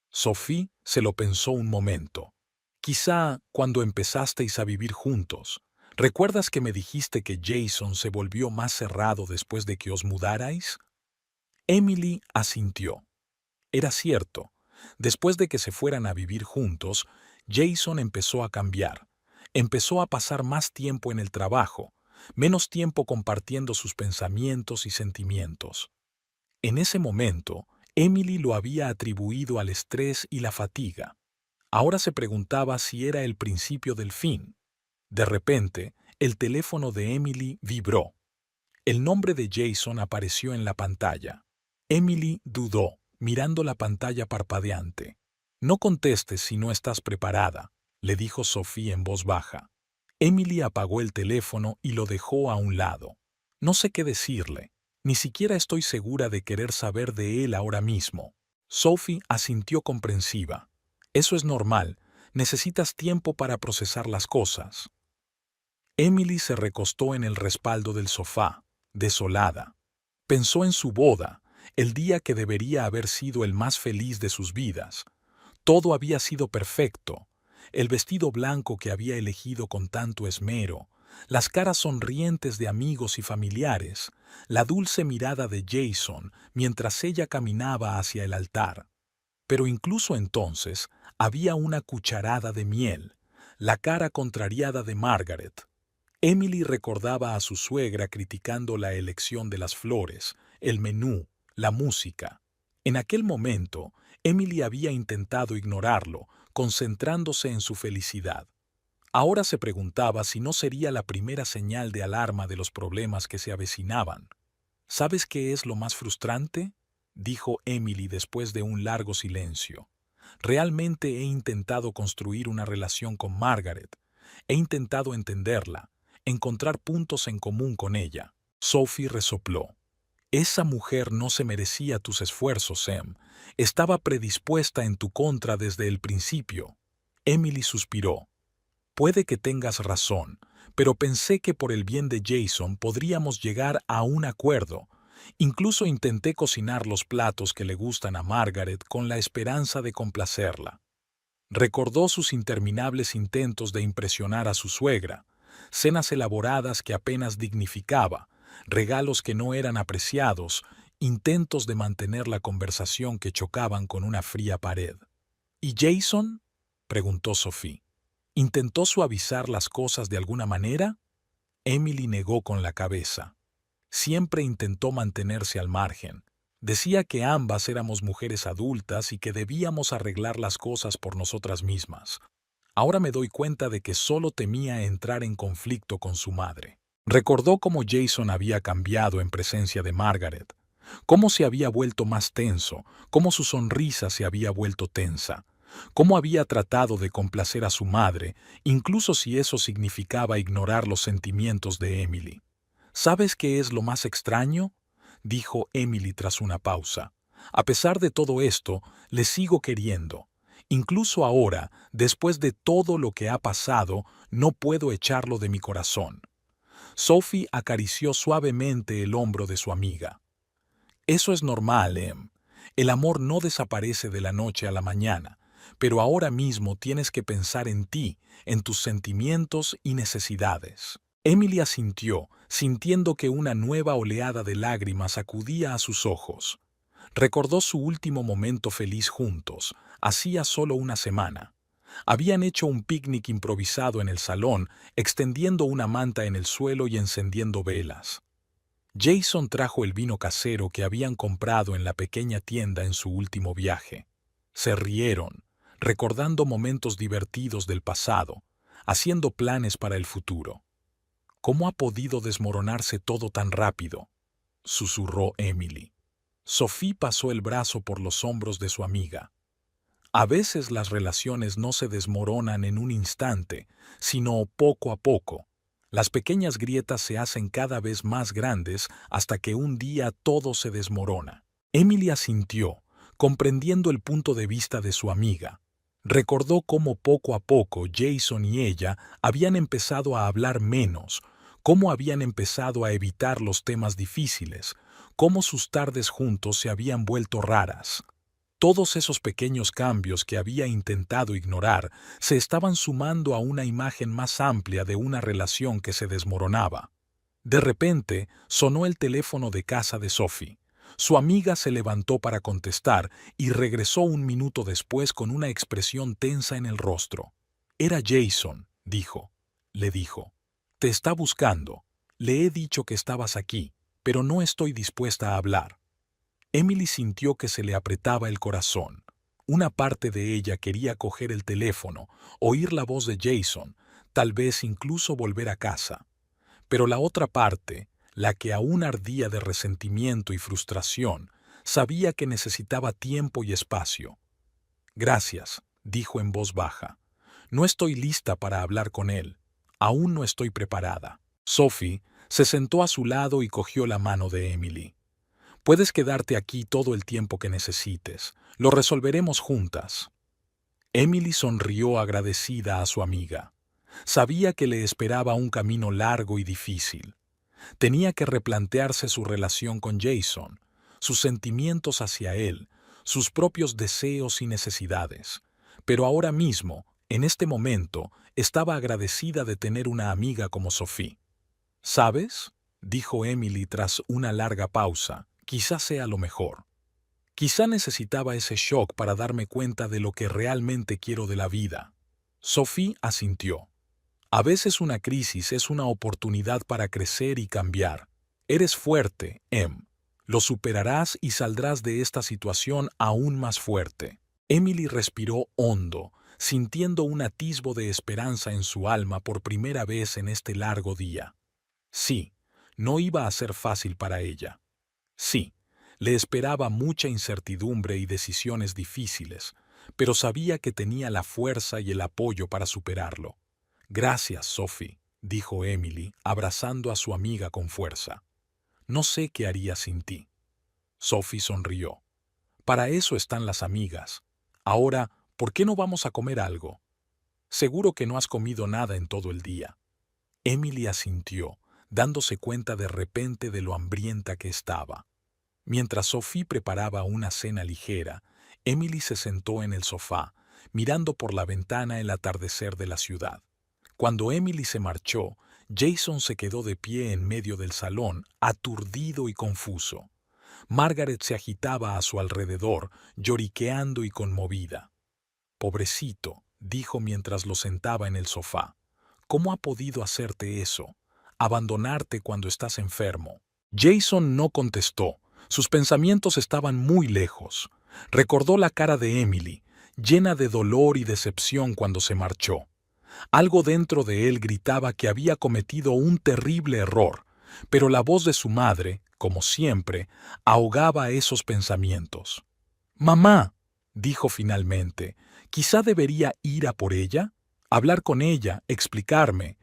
Sophie se lo pensó un momento. «Quizá cuando empezasteis a vivir juntos. ¿Recuerdas que me dijiste que Jason se volvió más cerrado después de que os mudarais?». Emily asintió. Era cierto. Después de que se fueran a vivir juntos, Jason empezó a cambiar. Empezó a pasar más tiempo en el trabajo, menos tiempo compartiendo sus pensamientos y sentimientos. En ese momento, Emily lo había atribuido al estrés y la fatiga. Ahora se preguntaba si era el principio del fin. De repente, el teléfono de Emily vibró. El nombre de Jason apareció en la pantalla. Emily dudó, mirando la pantalla parpadeante. No contestes si no estás preparada, le dijo Sophie en voz baja. Emily apagó el teléfono y lo dejó a un lado. No sé qué decirle. Ni siquiera estoy segura de querer saber de él ahora mismo. Sophie asintió comprensiva. Eso es normal. Necesitas tiempo para procesar las cosas. Emily se recostó en el respaldo del sofá, desolada. Pensó en su boda, el día que debería haber sido el más feliz de sus vidas. Todo había sido perfecto. El vestido blanco que había elegido con tanto esmero, las caras sonrientes de amigos y familiares, la dulce mirada de Jason mientras ella caminaba hacia el altar. Pero incluso entonces había una cucharada de miel, la cara contrariada de Margaret. Emily recordaba a su suegra criticando la elección de las flores, el menú, la música. En aquel momento, Emily había intentado ignorarlo, concentrándose en su felicidad. Ahora se preguntaba si no sería la primera señal de alarma de los problemas que se avecinaban. ¿Sabes qué es lo más frustrante?, dijo Emily después de un largo silencio. Realmente he intentado construir una relación con Margaret. He intentado entenderla, encontrar puntos en común con ella. Sophie resopló. Esa mujer no se merecía tus esfuerzos, Em. Estaba predispuesta en tu contra desde el principio. Emily suspiró. Puede que tengas razón, pero pensé que por el bien de Jason podríamos llegar a un acuerdo. Incluso intenté cocinar los platos que le gustan a Margaret con la esperanza de complacerla. Recordó sus interminables intentos de impresionar a su suegra, cenas elaboradas que apenas dignificaba, regalos que no eran apreciados, intentos de mantener la conversación que chocaban con una fría pared. ¿Y Jason?, preguntó Sophie. ¿Intentó suavizar las cosas de alguna manera? Emily negó con la cabeza. Siempre intentó mantenerse al margen. Decía que ambas éramos mujeres adultas y que debíamos arreglar las cosas por nosotras mismas. Ahora me doy cuenta de que solo temía entrar en conflicto con su madre. Recordó cómo Jason había cambiado en presencia de Margaret, cómo se había vuelto más tenso, cómo su sonrisa se había vuelto tensa, cómo había tratado de complacer a su madre, incluso si eso significaba ignorar los sentimientos de Emily. ¿Sabes qué es lo más extraño?, dijo Emily tras una pausa. A pesar de todo esto, le sigo queriendo. Incluso ahora, después de todo lo que ha pasado, no puedo echarlo de mi corazón. Sophie acarició suavemente el hombro de su amiga. Eso es normal, Em. El amor no desaparece de la noche a la mañana, pero ahora mismo tienes que pensar en ti, en tus sentimientos y necesidades. Emily asintió, sintiendo que una nueva oleada de lágrimas acudía a sus ojos. Recordó su último momento feliz juntos, hacía solo una semana. Habían hecho un picnic improvisado en el salón, extendiendo una manta en el suelo y encendiendo velas. Jason trajo el vino casero que habían comprado en la pequeña tienda en su último viaje. Se rieron, recordando momentos divertidos del pasado, haciendo planes para el futuro. ¿Cómo ha podido desmoronarse todo tan rápido?, susurró Emily. Sophie pasó el brazo por los hombros de su amiga. A veces las relaciones no se desmoronan en un instante, sino poco a poco. Las pequeñas grietas se hacen cada vez más grandes hasta que un día todo se desmorona. Emily asintió, comprendiendo el punto de vista de su amiga. Recordó cómo poco a poco Jason y ella habían empezado a hablar menos, cómo habían empezado a evitar los temas difíciles, cómo sus tardes juntos se habían vuelto raras. Todos esos pequeños cambios que había intentado ignorar se estaban sumando a una imagen más amplia de una relación que se desmoronaba. De repente, sonó el teléfono de casa de Sophie. Su amiga se levantó para contestar y regresó un minuto después con una expresión tensa en el rostro. «Era Jason», le dijo. «Te está buscando. Le he dicho que estabas aquí, pero no estoy dispuesta a hablar». Emily sintió que se le apretaba el corazón. Una parte de ella quería coger el teléfono, oír la voz de Jason, tal vez incluso volver a casa. Pero la otra parte, la que aún ardía de resentimiento y frustración, sabía que necesitaba tiempo y espacio. «Gracias», dijo en voz baja. «No estoy lista para hablar con él. Aún no estoy preparada». Sophie se sentó a su lado y cogió la mano de Emily. «Puedes quedarte aquí todo el tiempo que necesites. Lo resolveremos juntas». Emily sonrió agradecida a su amiga. Sabía que le esperaba un camino largo y difícil. Tenía que replantearse su relación con Jason, sus sentimientos hacia él, sus propios deseos y necesidades. Pero ahora mismo, en este momento, estaba agradecida de tener una amiga como Sophie. «¿Sabes?», dijo Emily tras una larga pausa, «quizás sea lo mejor. Quizá necesitaba ese shock para darme cuenta de lo que realmente quiero de la vida». Sophie asintió. «A veces una crisis es una oportunidad para crecer y cambiar. Eres fuerte, Em. Lo superarás y saldrás de esta situación aún más fuerte». Emily respiró hondo, sintiendo un atisbo de esperanza en su alma por primera vez en este largo día. Sí, no iba a ser fácil para ella. Sí, le esperaba mucha incertidumbre y decisiones difíciles, pero sabía que tenía la fuerza y el apoyo para superarlo. «Gracias, Sophie», dijo Emily, abrazando a su amiga con fuerza. «No sé qué haría sin ti». Sophie sonrió. «Para eso están las amigas. Ahora, ¿por qué no vamos a comer algo? Seguro que no has comido nada en todo el día». Emily asintió, dándose cuenta de repente de lo hambrienta que estaba. Mientras Sophie preparaba una cena ligera, Emily se sentó en el sofá, mirando por la ventana el atardecer de la ciudad. Cuando Emily se marchó, Jason se quedó de pie en medio del salón, aturdido y confuso. Margaret se agitaba a su alrededor, lloriqueando y conmovida. «Pobrecito», dijo mientras lo sentaba en el sofá. «¿Cómo ha podido hacerte eso? Abandonarte cuando estás enfermo». Jason no contestó. Sus pensamientos estaban muy lejos. Recordó la cara de Emily, llena de dolor y decepción cuando se marchó. Algo dentro de él gritaba que había cometido un terrible error, pero la voz de su madre, como siempre, ahogaba esos pensamientos. «Mamá», dijo finalmente, «¿quizá debería ir a por ella? Hablar con ella, explicarme».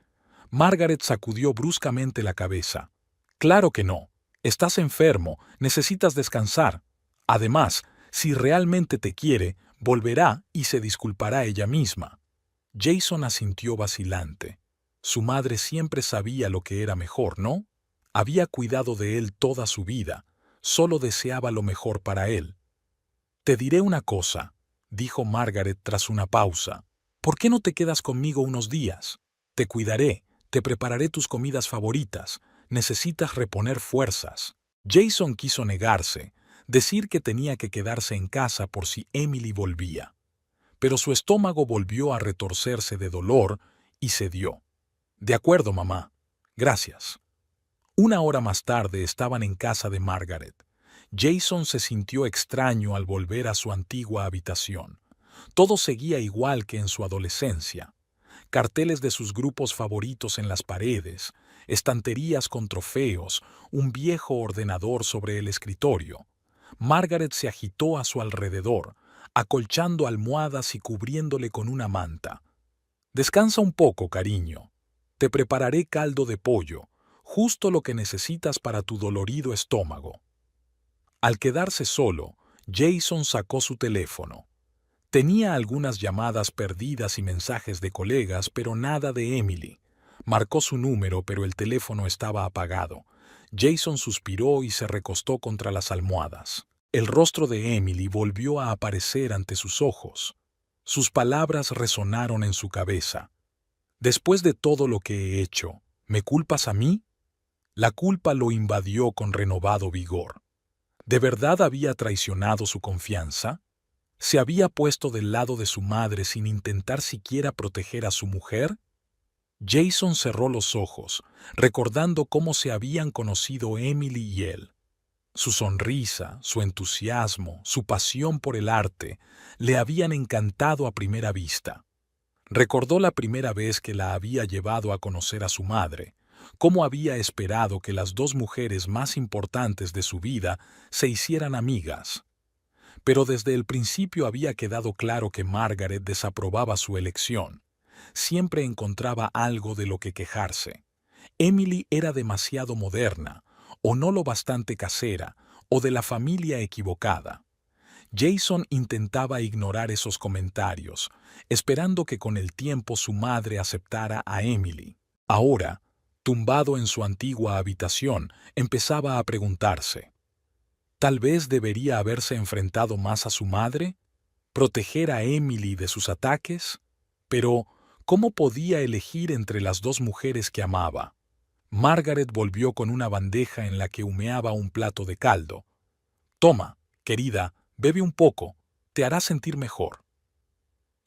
Margaret sacudió bruscamente la cabeza. «Claro que no. Estás enfermo, necesitas descansar. Además, si realmente te quiere, volverá y se disculpará ella misma». Jason asintió vacilante. Su madre siempre sabía lo que era mejor, ¿no? Había cuidado de él toda su vida, solo deseaba lo mejor para él. «Te diré una cosa», dijo Margaret tras una pausa. «¿Por qué no te quedas conmigo unos días? Te cuidaré, te prepararé tus comidas favoritas. Necesitas reponer fuerzas». Jason quiso negarse, decir que tenía que quedarse en casa por si Emily volvía. Pero su estómago volvió a retorcerse de dolor y cedió. «De acuerdo, mamá. Gracias». Una hora más tarde estaban en casa de Margaret. Jason se sintió extraño al volver a su antigua habitación. Todo seguía igual que en su adolescencia. Carteles de sus grupos favoritos en las paredes, estanterías con trofeos, un viejo ordenador sobre el escritorio. Margaret se agitó a su alrededor, acolchando almohadas y cubriéndole con una manta. «Descansa un poco, cariño. Te prepararé caldo de pollo, justo lo que necesitas para tu dolorido estómago». Al quedarse solo, Jason sacó su teléfono. Tenía algunas llamadas perdidas y mensajes de colegas, pero nada de Emily. Marcó su número, pero el teléfono estaba apagado. Jason suspiró y se recostó contra las almohadas. El rostro de Emily volvió a aparecer ante sus ojos. Sus palabras resonaron en su cabeza. «Después de todo lo que he hecho, ¿me culpas a mí?». La culpa lo invadió con renovado vigor. ¿De verdad había traicionado su confianza? ¿Se había puesto del lado de su madre sin intentar siquiera proteger a su mujer? Jason cerró los ojos, recordando cómo se habían conocido Emily y él. Su sonrisa, su entusiasmo, su pasión por el arte le habían encantado a primera vista. Recordó la primera vez que la había llevado a conocer a su madre, cómo había esperado que las dos mujeres más importantes de su vida se hicieran amigas. Pero desde el principio había quedado claro que Margaret desaprobaba su elección. Siempre encontraba algo de lo que quejarse. Emily era demasiado moderna, o no lo bastante casera, o de la familia equivocada. Jason intentaba ignorar esos comentarios, esperando que con el tiempo su madre aceptara a Emily. Ahora, tumbado en su antigua habitación, empezaba a preguntarse: ¿tal vez debería haberse enfrentado más a su madre? ¿Proteger a Emily de sus ataques? Pero, ¿cómo podía elegir entre las dos mujeres que amaba? Margaret volvió con una bandeja en la que humeaba un plato de caldo. «Toma, querida, bebe un poco, te hará sentir mejor».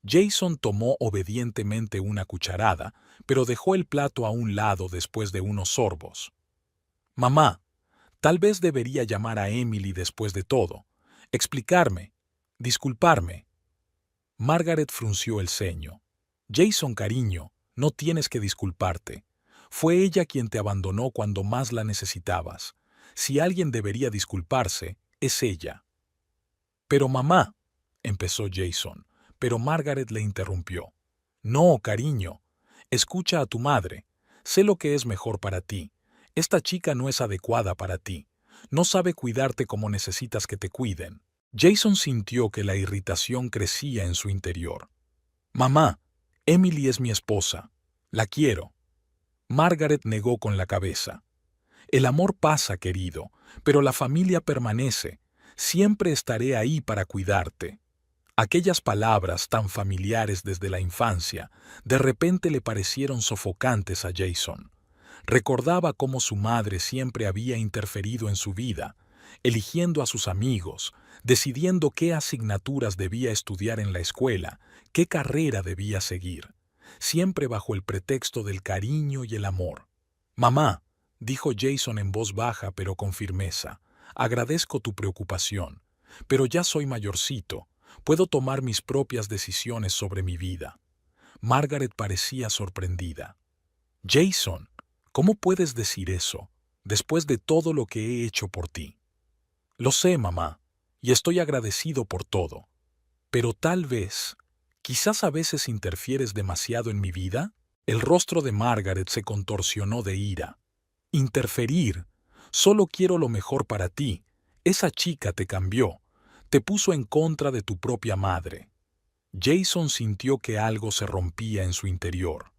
Jason tomó obedientemente una cucharada, pero dejó el plato a un lado después de unos sorbos. «Mamá, tal vez debería llamar a Emily después de todo, explicarme, disculparme». Margaret frunció el ceño. «Jason, cariño, no tienes que disculparte. Fue ella quien te abandonó cuando más la necesitabas. Si alguien debería disculparse, es ella». «Pero mamá», empezó Jason, pero Margaret le interrumpió. «No, cariño, escucha a tu madre. Sé lo que es mejor para ti. Esta chica no es adecuada para ti. No sabe cuidarte como necesitas que te cuiden». Jason sintió que la irritación crecía en su interior. «Mamá, Emily es mi esposa. La quiero». Margaret negó con la cabeza. «El amor pasa, querido, pero la familia permanece. Siempre estaré ahí para cuidarte». Aquellas palabras tan familiares desde la infancia, de repente le parecieron sofocantes a Jason. Recordaba cómo su madre siempre había interferido en su vida, eligiendo a sus amigos, decidiendo qué asignaturas debía estudiar en la escuela, qué carrera debía seguir, siempre bajo el pretexto del cariño y el amor. «Mamá», dijo Jason en voz baja pero con firmeza, «agradezco tu preocupación, pero ya soy mayorcito, puedo tomar mis propias decisiones sobre mi vida». Margaret parecía sorprendida. «Jason, ¿cómo puedes decir eso, después de todo lo que he hecho por ti?» «Lo sé, mamá, y estoy agradecido por todo. Pero tal vez, quizás a veces interfieres demasiado en mi vida». El rostro de Margaret se contorsionó de ira. «Interferir. Solo quiero lo mejor para ti. Esa chica te cambió. Te puso en contra de tu propia madre». Jason sintió que algo se rompía en su interior.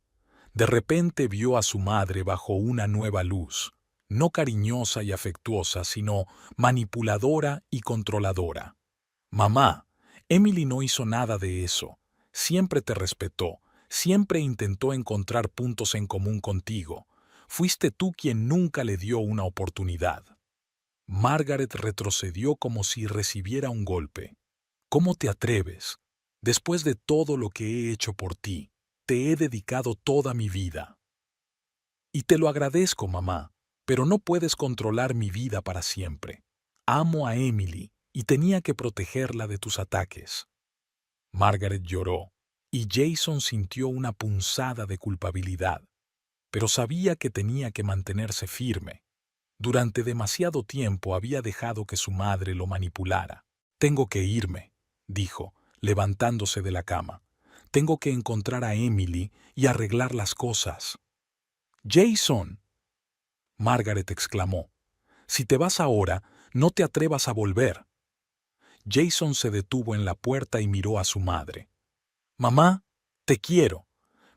De repente vio a su madre bajo una nueva luz, no cariñosa y afectuosa, sino manipuladora y controladora. «Mamá, Emily no hizo nada de eso. Siempre te respetó, siempre intentó encontrar puntos en común contigo. Fuiste tú quien nunca le dio una oportunidad». Margaret retrocedió como si recibiera un golpe. «¿Cómo te atreves? Después de todo lo que he hecho por ti, te he dedicado toda mi vida». «Y te lo agradezco, mamá, pero no puedes controlar mi vida para siempre. Amo a Emily y tenía que protegerla de tus ataques». Margaret lloró, y Jason sintió una punzada de culpabilidad, pero sabía que tenía que mantenerse firme. Durante demasiado tiempo había dejado que su madre lo manipulara. «Tengo que irme», dijo, levantándose de la cama. «Tengo que encontrar a Emily y arreglar las cosas». «Jason», Margaret exclamó, «si te vas ahora, no te atrevas a volver». Jason se detuvo en la puerta y miró a su madre. «Mamá, te quiero,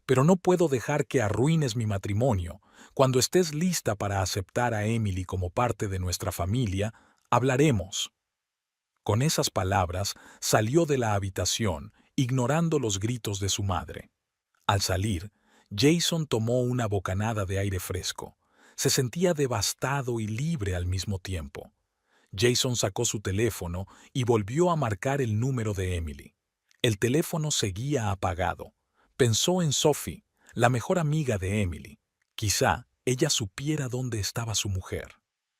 pero no puedo dejar que arruines mi matrimonio. Cuando estés lista para aceptar a Emily como parte de nuestra familia, hablaremos». Con esas palabras salió de la habitación, ignorando los gritos de su madre. Al salir, Jason tomó una bocanada de aire fresco. Se sentía devastado y libre al mismo tiempo. Jason sacó su teléfono y volvió a marcar el número de Emily. El teléfono seguía apagado. Pensó en Sophie, la mejor amiga de Emily. Quizá ella supiera dónde estaba su mujer.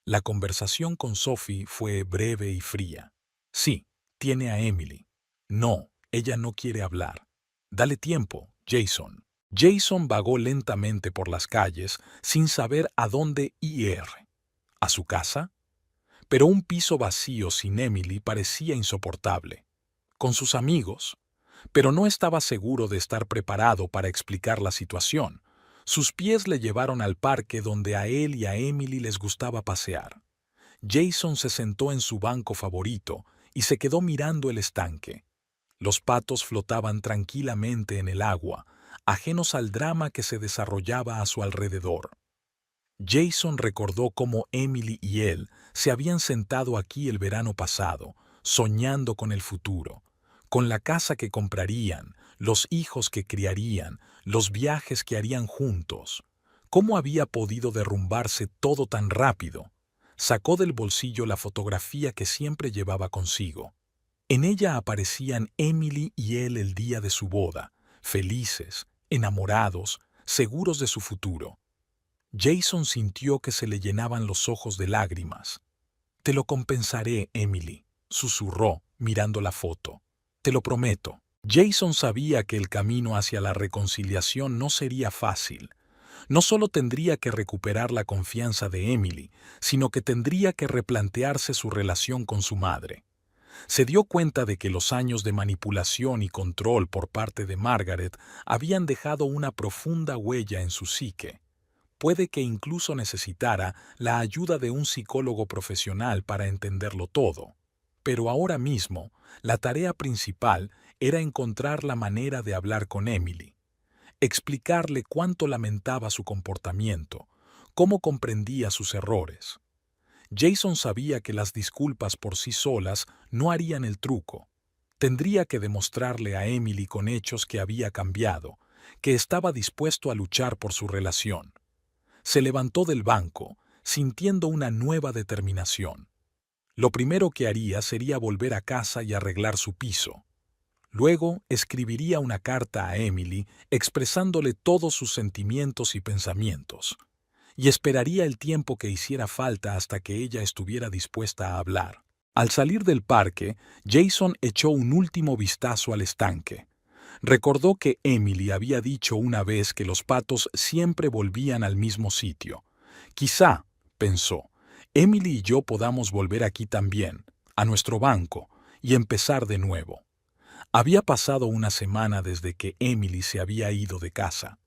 La conversación con Sophie fue breve y fría. Sí, tiene a Emily. No, ella no quiere hablar. Dale tiempo, Jason. Jason vagó lentamente por las calles sin saber a dónde ir. ¿A su casa? Pero un piso vacío sin Emily parecía insoportable. Con sus amigos, pero no estaba seguro de estar preparado para explicar la situación. Sus pies le llevaron al parque donde a él y a Emily les gustaba pasear. Jason se sentó en su banco favorito y se quedó mirando el estanque. Los patos flotaban tranquilamente en el agua, ajenos al drama que se desarrollaba a su alrededor. Jason recordó cómo Emily y él se habían sentado aquí el verano pasado, soñando con el futuro, con la casa que comprarían, los hijos que criarían, los viajes que harían juntos. ¿Cómo había podido derrumbarse todo tan rápido? Sacó del bolsillo la fotografía que siempre llevaba consigo. En ella aparecían Emily y él el día de su boda, felices, enamorados, seguros de su futuro. Jason sintió que se le llenaban los ojos de lágrimas. «Te lo compensaré, Emily», susurró, mirando la foto. «Te lo prometo». Jason sabía que el camino hacia la reconciliación no sería fácil. No solo tendría que recuperar la confianza de Emily, sino que tendría que replantearse su relación con su madre. Se dio cuenta de que los años de manipulación y control por parte de Margaret habían dejado una profunda huella en su psique. Puede que incluso necesitara la ayuda de un psicólogo profesional para entenderlo todo. Pero ahora mismo, la tarea principal era encontrar la manera de hablar con Emily, explicarle cuánto lamentaba su comportamiento, cómo comprendía sus errores. Jason sabía que las disculpas por sí solas no harían el truco. Tendría que demostrarle a Emily con hechos que había cambiado, que estaba dispuesto a luchar por su relación. Se levantó del banco, sintiendo una nueva determinación. Lo primero que haría sería volver a casa y arreglar su piso. Luego escribiría una carta a Emily expresándole todos sus sentimientos y pensamientos, y esperaría el tiempo que hiciera falta hasta que ella estuviera dispuesta a hablar. Al salir del parque, Jason echó un último vistazo al estanque. Recordó que Emily había dicho una vez que los patos siempre volvían al mismo sitio. Quizá, pensó, Emily y yo podamos volver aquí también, a nuestro banco, y empezar de nuevo. Había pasado una semana desde que Emily se había ido de casa.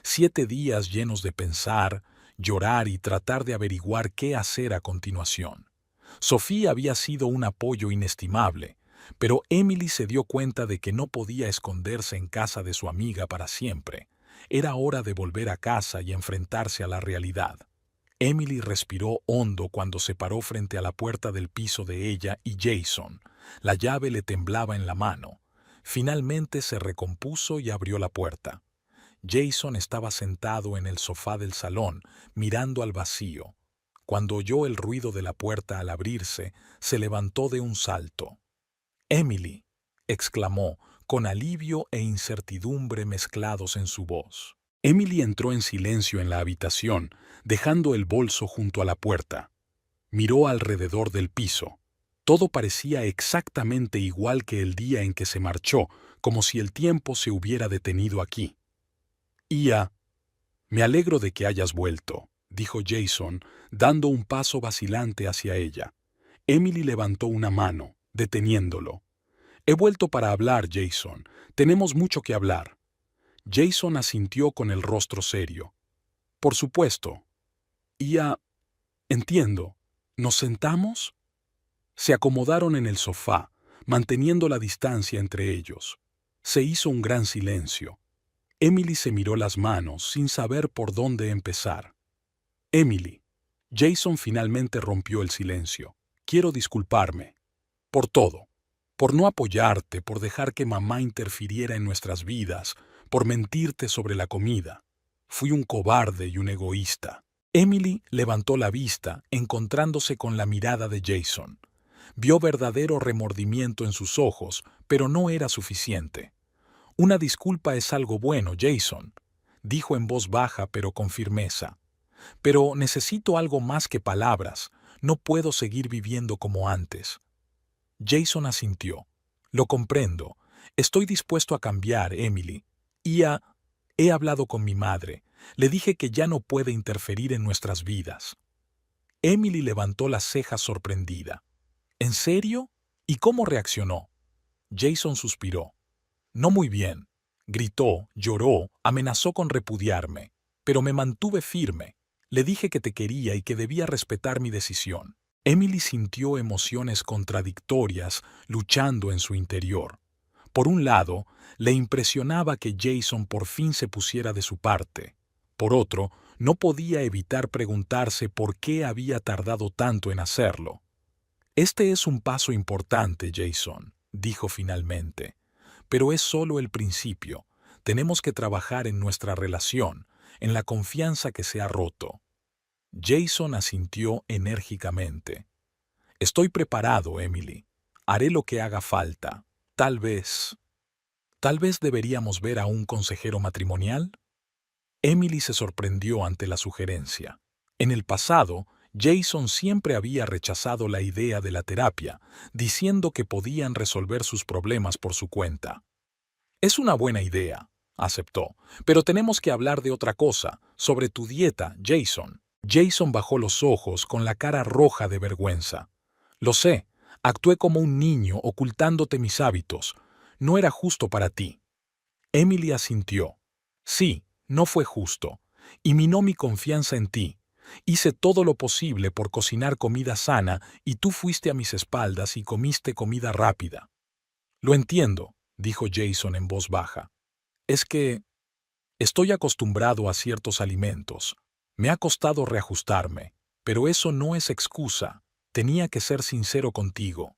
7 días llenos de pensar, llorar y tratar de averiguar qué hacer a continuación. Sofía había sido un apoyo inestimable, pero Emily se dio cuenta de que no podía esconderse en casa de su amiga para siempre. Era hora de volver a casa y enfrentarse a la realidad. Emily respiró hondo cuando se paró frente a la puerta del piso de ella y Jason. La llave le temblaba en la mano. Finalmente se recompuso y abrió la puerta. Jason estaba sentado en el sofá del salón, mirando al vacío. Cuando oyó el ruido de la puerta al abrirse, se levantó de un salto. «Emily», exclamó, con alivio e incertidumbre mezclados en su voz. Emily entró en silencio en la habitación, dejando el bolso junto a la puerta. Miró alrededor del piso. Todo parecía exactamente igual que el día en que se marchó, como si el tiempo se hubiera detenido aquí. «Me alegro de que hayas vuelto», dijo Jason, dando un paso vacilante hacia ella. Emily levantó una mano, deteniéndolo. «He vuelto para hablar, Jason. Tenemos mucho que hablar». Jason asintió con el rostro serio. «Por supuesto». «Entiendo. ¿Nos sentamos?» Se acomodaron en el sofá, manteniendo la distancia entre ellos. Se hizo un gran silencio. Emily se miró las manos sin saber por dónde empezar. «Emily». Jason finalmente rompió el silencio. «Quiero disculparme. Por todo. Por no apoyarte, por dejar que mamá interfiriera en nuestras vidas, por mentirte sobre la comida. Fui un cobarde y un egoísta». Emily levantó la vista, encontrándose con la mirada de Jason. Vio verdadero remordimiento en sus ojos, pero no era suficiente. «Una disculpa es algo bueno, Jason», dijo en voz baja pero con firmeza. «Pero necesito algo más que palabras. No puedo seguir viviendo como antes. Jason asintió. Lo comprendo. Estoy dispuesto a cambiar, Emily. He hablado con mi madre. Le dije que ya no puede interferir en nuestras vidas. Emily levantó las cejas sorprendida. ¿En serio? ¿Y cómo reaccionó? Jason suspiró. No muy bien. Gritó, lloró, amenazó con repudiarme. Pero me mantuve firme. Le dije que te quería y que debía respetar mi decisión. Emily sintió emociones contradictorias luchando en su interior. Por un lado, le impresionaba que Jason por fin se pusiera de su parte. Por otro, no podía evitar preguntarse por qué había tardado tanto en hacerlo. Este es un paso importante, Jason, dijo finalmente. Pero es solo el principio. Tenemos que trabajar en nuestra relación, en la confianza que se ha roto. Jason asintió enérgicamente. Estoy preparado, Emily. Haré lo que haga falta. Tal vez deberíamos ver a un consejero matrimonial. Emily se sorprendió ante la sugerencia. En el pasado, Jason siempre había rechazado la idea de la terapia, diciendo que podían resolver sus problemas por su cuenta. Es una buena idea, aceptó, pero tenemos que hablar de otra cosa, sobre tu dieta, Jason. Jason bajó los ojos con la cara roja de vergüenza. Lo sé, actué como un niño ocultándote mis hábitos. No era justo para ti. Emily asintió. Sí, no fue justo. Y minó mi confianza en ti. Hice todo lo posible por cocinar comida sana y tú fuiste a mis espaldas y comiste comida rápida. Lo entiendo, dijo Jason en voz baja. Es que estoy acostumbrado a ciertos alimentos. Me ha costado reajustarme, pero eso no es excusa. Tenía que ser sincero contigo.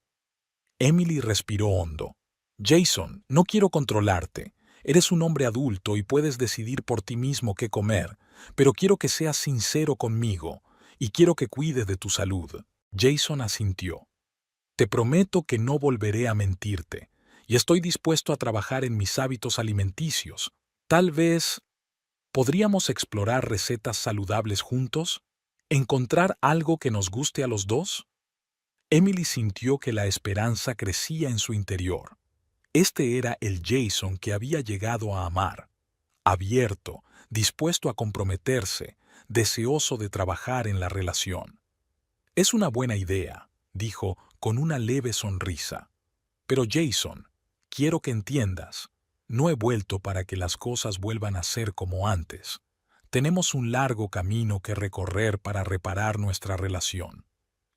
Emily respiró hondo. Jason, no quiero controlarte. Eres un hombre adulto y puedes decidir por ti mismo qué comer, pero quiero que seas sincero conmigo y quiero que cuides de tu salud. Jason asintió. Te prometo que no volveré a mentirte y estoy dispuesto a trabajar en mis hábitos alimenticios. Tal vez podríamos explorar recetas saludables juntos, encontrar algo que nos guste a los dos. Emily sintió que la esperanza crecía en su interior. Este era el Jason que había llegado a amar, abierto, dispuesto a comprometerse, deseoso de trabajar en la relación. Es una buena idea, dijo con una leve sonrisa. Pero Jason, quiero que entiendas, no he vuelto para que las cosas vuelvan a ser como antes. Tenemos un largo camino que recorrer para reparar nuestra relación.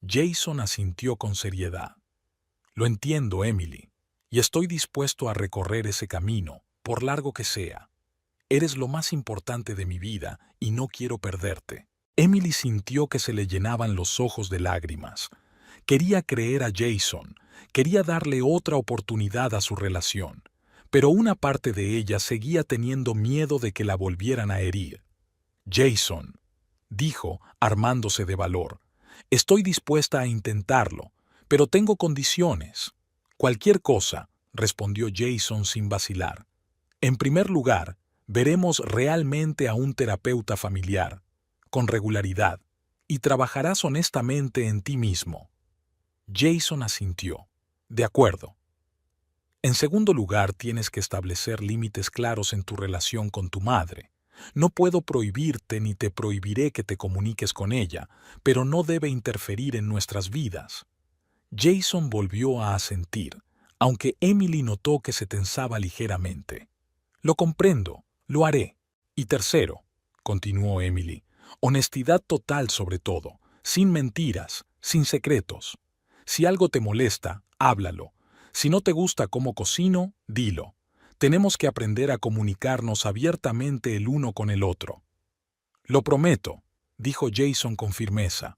Jason asintió con seriedad. Lo entiendo, Emily, y estoy dispuesto a recorrer ese camino, por largo que sea. Eres lo más importante de mi vida y no quiero perderte. Emily sintió que se le llenaban los ojos de lágrimas. Quería creer a Jason, quería darle otra oportunidad a su relación, pero una parte de ella seguía teniendo miedo de que la volvieran a herir. Jason, dijo, armándose de valor, estoy dispuesta a intentarlo, pero tengo condiciones. Cualquier cosa, respondió Jason sin vacilar. En primer lugar, veremos realmente a un terapeuta familiar, con regularidad, y trabajarás honestamente en ti mismo. Jason asintió. De acuerdo. En segundo lugar, tienes que establecer límites claros en tu relación con tu madre. No puedo prohibirte ni te prohibiré que te comuniques con ella, pero no debe interferir en nuestras vidas. Jason volvió a asentir, aunque Emily notó que se tensaba ligeramente. Lo comprendo, lo haré. Y tercero, continuó Emily, honestidad total sobre todo, sin mentiras, sin secretos. Si algo te molesta, háblalo. Si no te gusta cómo cocino, dilo. Tenemos que aprender a comunicarnos abiertamente el uno con el otro. Lo prometo, dijo Jason con firmeza.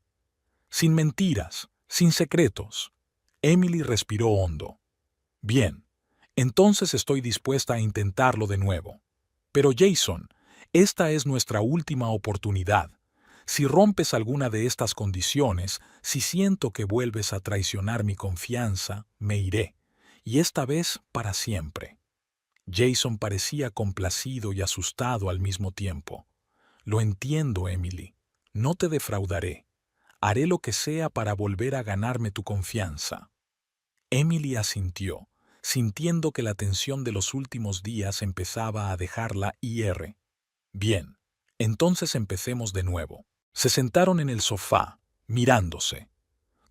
Sin mentiras, sin secretos. Emily respiró hondo. Bien, entonces estoy dispuesta a intentarlo de nuevo. Pero Jason, esta es nuestra última oportunidad. Si rompes alguna de estas condiciones, si siento que vuelves a traicionar mi confianza, me iré, y esta vez para siempre. Jason parecía complacido y asustado al mismo tiempo. Lo entiendo, Emily. No te defraudaré. Haré lo que sea para volver a ganarme tu confianza. Emily asintió, sintiendo que la tensión de los últimos días empezaba a dejarla ir. Bien, entonces empecemos de nuevo. Se sentaron en el sofá, mirándose.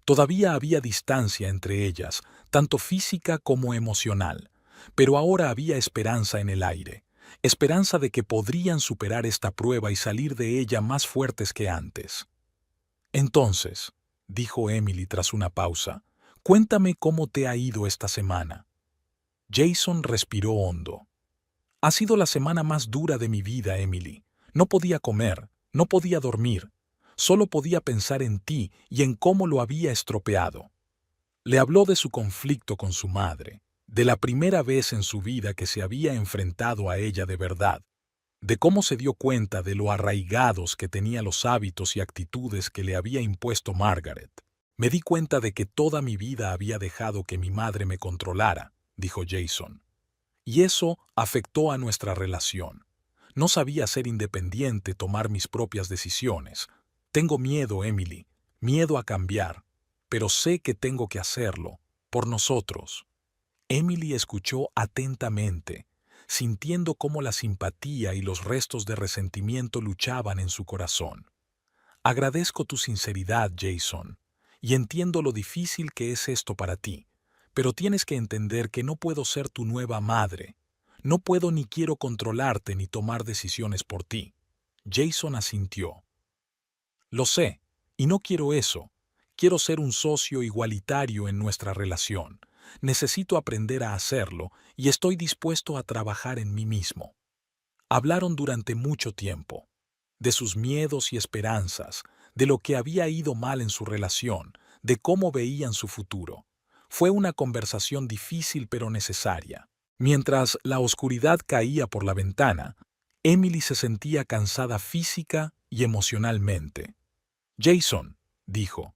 Todavía había distancia entre ellas, tanto física como emocional, pero ahora había esperanza en el aire, esperanza de que podrían superar esta prueba y salir de ella más fuertes que antes. Entonces, dijo Emily tras una pausa, cuéntame cómo te ha ido esta semana. Jason respiró hondo. Ha sido la semana más dura de mi vida, Emily. No podía comer, no podía dormir. Solo podía pensar en ti y en cómo lo había estropeado. Le habló de su conflicto con su madre, de la primera vez en su vida que se había enfrentado a ella de verdad, de cómo se dio cuenta de lo arraigados que tenía los hábitos y actitudes que le había impuesto Margaret. Me di cuenta de que toda mi vida había dejado que mi madre me controlara, dijo Jason. Y eso afectó a nuestra relación. No sabía ser independiente, tomar mis propias decisiones. Tengo miedo, Emily, miedo a cambiar, pero sé que tengo que hacerlo, por nosotros. Emily escuchó atentamente, sintiendo cómo la simpatía y los restos de resentimiento luchaban en su corazón. Agradezco tu sinceridad, Jason, y entiendo lo difícil que es esto para ti, pero tienes que entender que no puedo ser tu nueva madre. No puedo ni quiero controlarte ni tomar decisiones por ti. Jason asintió. Lo sé, y no quiero eso. Quiero ser un socio igualitario en nuestra relación. Necesito aprender a hacerlo y estoy dispuesto a trabajar en mí mismo. Hablaron durante mucho tiempo, de sus miedos y esperanzas, de lo que había ido mal en su relación, de cómo veían su futuro. Fue una conversación difícil pero necesaria. Mientras la oscuridad caía por la ventana, Emily se sentía cansada física y emocionalmente. Jason, dijo,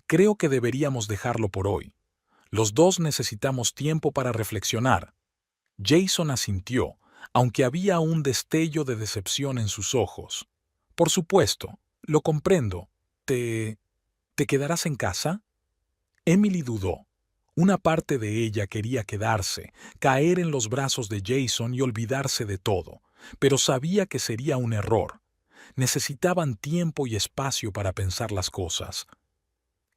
creo que deberíamos dejarlo por hoy. Los dos necesitamos tiempo para reflexionar. Jason asintió, aunque había un destello de decepción en sus ojos. Por supuesto, lo comprendo. ¿Te quedarás en casa? Emily dudó. Una parte de ella quería quedarse, caer en los brazos de Jason y olvidarse de todo, pero sabía que sería un error. Necesitaban tiempo y espacio para pensar las cosas.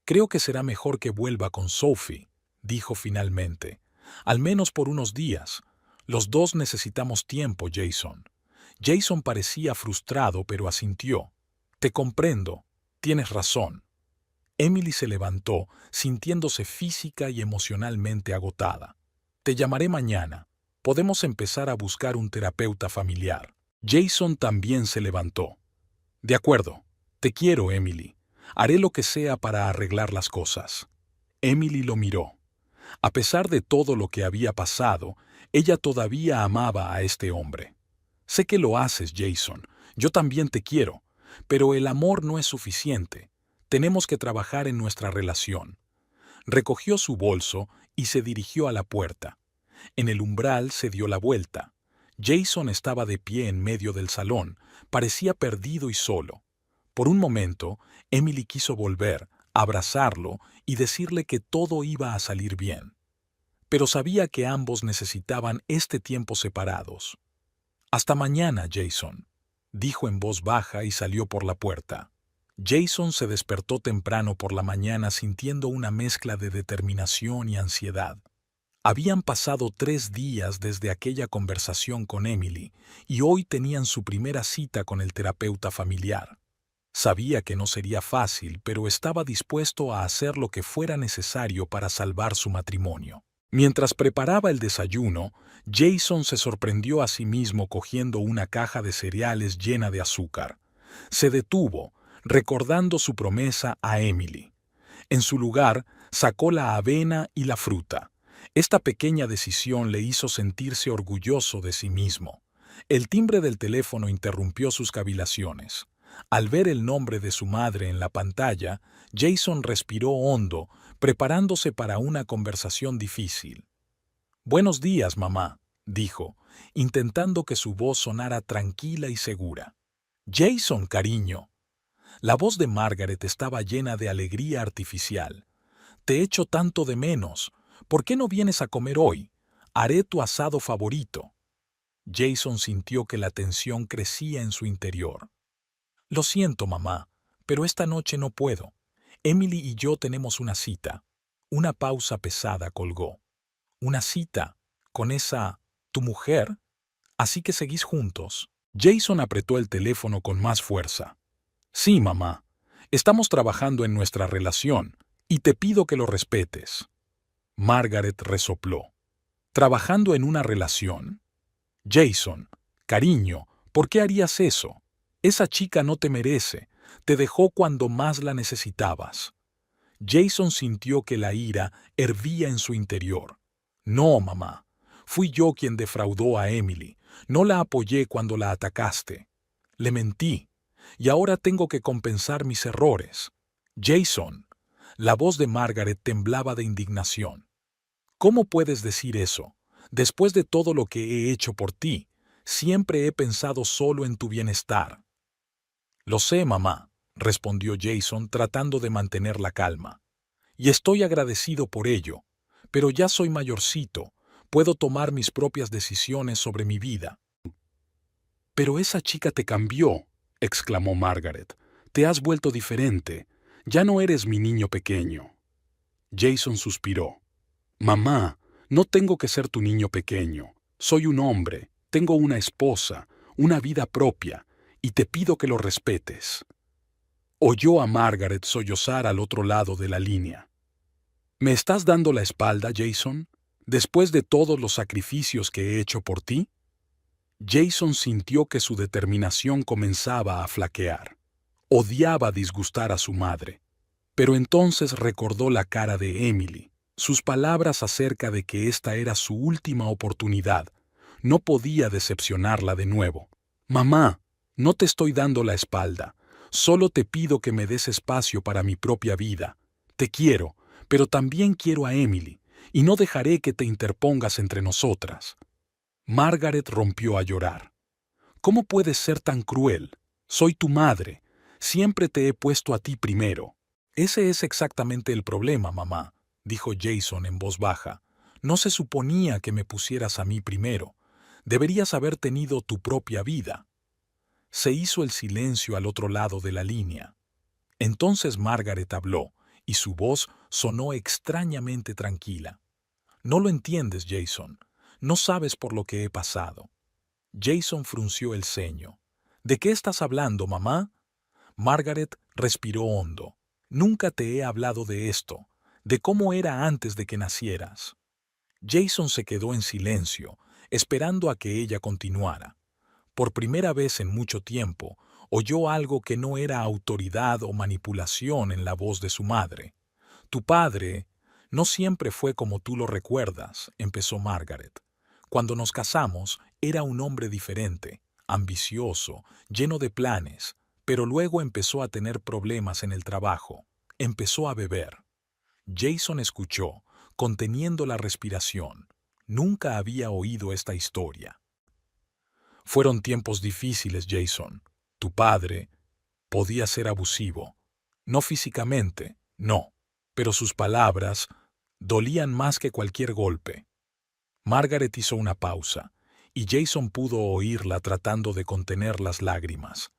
Creo que será mejor que vuelva con Sophie, dijo finalmente. Al menos por unos días. Los dos necesitamos tiempo, Jason. Jason parecía frustrado, pero asintió. Te comprendo. Tienes razón. Emily se levantó, sintiéndose física y emocionalmente agotada. Te llamaré mañana. Podemos empezar a buscar un terapeuta familiar. Jason también se levantó. De acuerdo. Te quiero, Emily. Haré lo que sea para arreglar las cosas. Emily lo miró. A pesar de todo lo que había pasado, ella todavía amaba a este hombre. Sé que lo haces, Jason. Yo también te quiero. Pero el amor no es suficiente. Tenemos que trabajar en nuestra relación. Recogió su bolso y se dirigió a la puerta. En el umbral se dio la vuelta. Jason estaba de pie en medio del salón. Parecía perdido y solo. Por un momento, Emily quiso volver, abrazarlo y decirle que todo iba a salir bien. Pero sabía que ambos necesitaban este tiempo separados. Hasta mañana, Jason, dijo en voz baja y salió por la puerta. Jason se despertó temprano por la mañana sintiendo una mezcla de determinación y ansiedad. Habían pasado 3 días desde aquella conversación con Emily y hoy tenían su primera cita con el terapeuta familiar. Sabía que no sería fácil, pero estaba dispuesto a hacer lo que fuera necesario para salvar su matrimonio. Mientras preparaba el desayuno, Jason se sorprendió a sí mismo cogiendo una caja de cereales llena de azúcar. Se detuvo, recordando su promesa a Emily. En su lugar, sacó la avena y la fruta. Esta pequeña decisión le hizo sentirse orgulloso de sí mismo. El timbre del teléfono interrumpió sus cavilaciones. Al ver el nombre de su madre en la pantalla, Jason respiró hondo, preparándose para una conversación difícil. «Buenos días, mamá», dijo, intentando que su voz sonara tranquila y segura. «Jason, cariño». La voz de Margaret estaba llena de alegría artificial. Te echo tanto de menos. ¿Por qué no vienes a comer hoy? Haré tu asado favorito. Jason sintió que la tensión crecía en su interior. Lo siento, mamá, pero esta noche no puedo. Emily y yo tenemos una cita. Una pausa pesada colgó. ¿Una cita? ¿Con tu mujer? ¿Así que seguís juntos? Jason apretó el teléfono con más fuerza. Sí, mamá. Estamos trabajando en nuestra relación, y te pido que lo respetes. Margaret resopló. ¿Trabajando en una relación? Jason, cariño, ¿por qué harías eso? Esa chica no te merece. Te dejó cuando más la necesitabas. Jason sintió que la ira hervía en su interior. No, mamá. Fui yo quien defraudó a Emily. No la apoyé cuando la atacaste. Le mentí. Y ahora tengo que compensar mis errores. Jason. La voz de Margaret temblaba de indignación. ¿Cómo puedes decir eso? Después de todo lo que he hecho por ti, siempre he pensado solo en tu bienestar. Lo sé, mamá, respondió Jason tratando de mantener la calma. Y estoy agradecido por ello, pero ya soy mayorcito, puedo tomar mis propias decisiones sobre mi vida. Pero esa chica te cambió, exclamó Margaret. Te has vuelto diferente. Ya no eres mi niño pequeño. Jason suspiró. Mamá, no tengo que ser tu niño pequeño. Soy un hombre, tengo una esposa, una vida propia, y te pido que lo respetes. Oyó a Margaret sollozar al otro lado de la línea. ¿Me estás dando la espalda, Jason? ¿Después de todos los sacrificios que he hecho por ti? Jason sintió que su determinación comenzaba a flaquear. Odiaba disgustar a su madre. Pero entonces recordó la cara de Emily, sus palabras acerca de que esta era su última oportunidad. No podía decepcionarla de nuevo. Mamá, no te estoy dando la espalda. Solo te pido que me des espacio para mi propia vida. Te quiero, pero también quiero a Emily, y no dejaré que te interpongas entre nosotras. Margaret rompió a llorar. ¿Cómo puedes ser tan cruel? Soy tu madre. Siempre te he puesto a ti primero. Ese es exactamente el problema, mamá, dijo Jason en voz baja. No se suponía que me pusieras a mí primero. Deberías haber tenido tu propia vida. Se hizo el silencio al otro lado de la línea. Entonces Margaret habló, y su voz sonó extrañamente tranquila. No lo entiendes, Jason. No sabes por lo que he pasado. Jason frunció el ceño. ¿De qué estás hablando, mamá? Margaret respiró hondo. Nunca te he hablado de esto, de cómo era antes de que nacieras. Jason se quedó en silencio, esperando a que ella continuara. Por primera vez en mucho tiempo, oyó algo que no era autoridad o manipulación en la voz de su madre. Tu padre no siempre fue como tú lo recuerdas, empezó Margaret. Cuando nos casamos, era un hombre diferente, ambicioso, lleno de planes, pero luego empezó a tener problemas en el trabajo. Empezó a beber. Jason escuchó, conteniendo la respiración. Nunca había oído esta historia. Fueron tiempos difíciles, Jason. Tu padre podía ser abusivo. No físicamente, no, pero sus palabras dolían más que cualquier golpe. Margaret hizo una pausa, y Jason pudo oírla tratando de contener las lágrimas.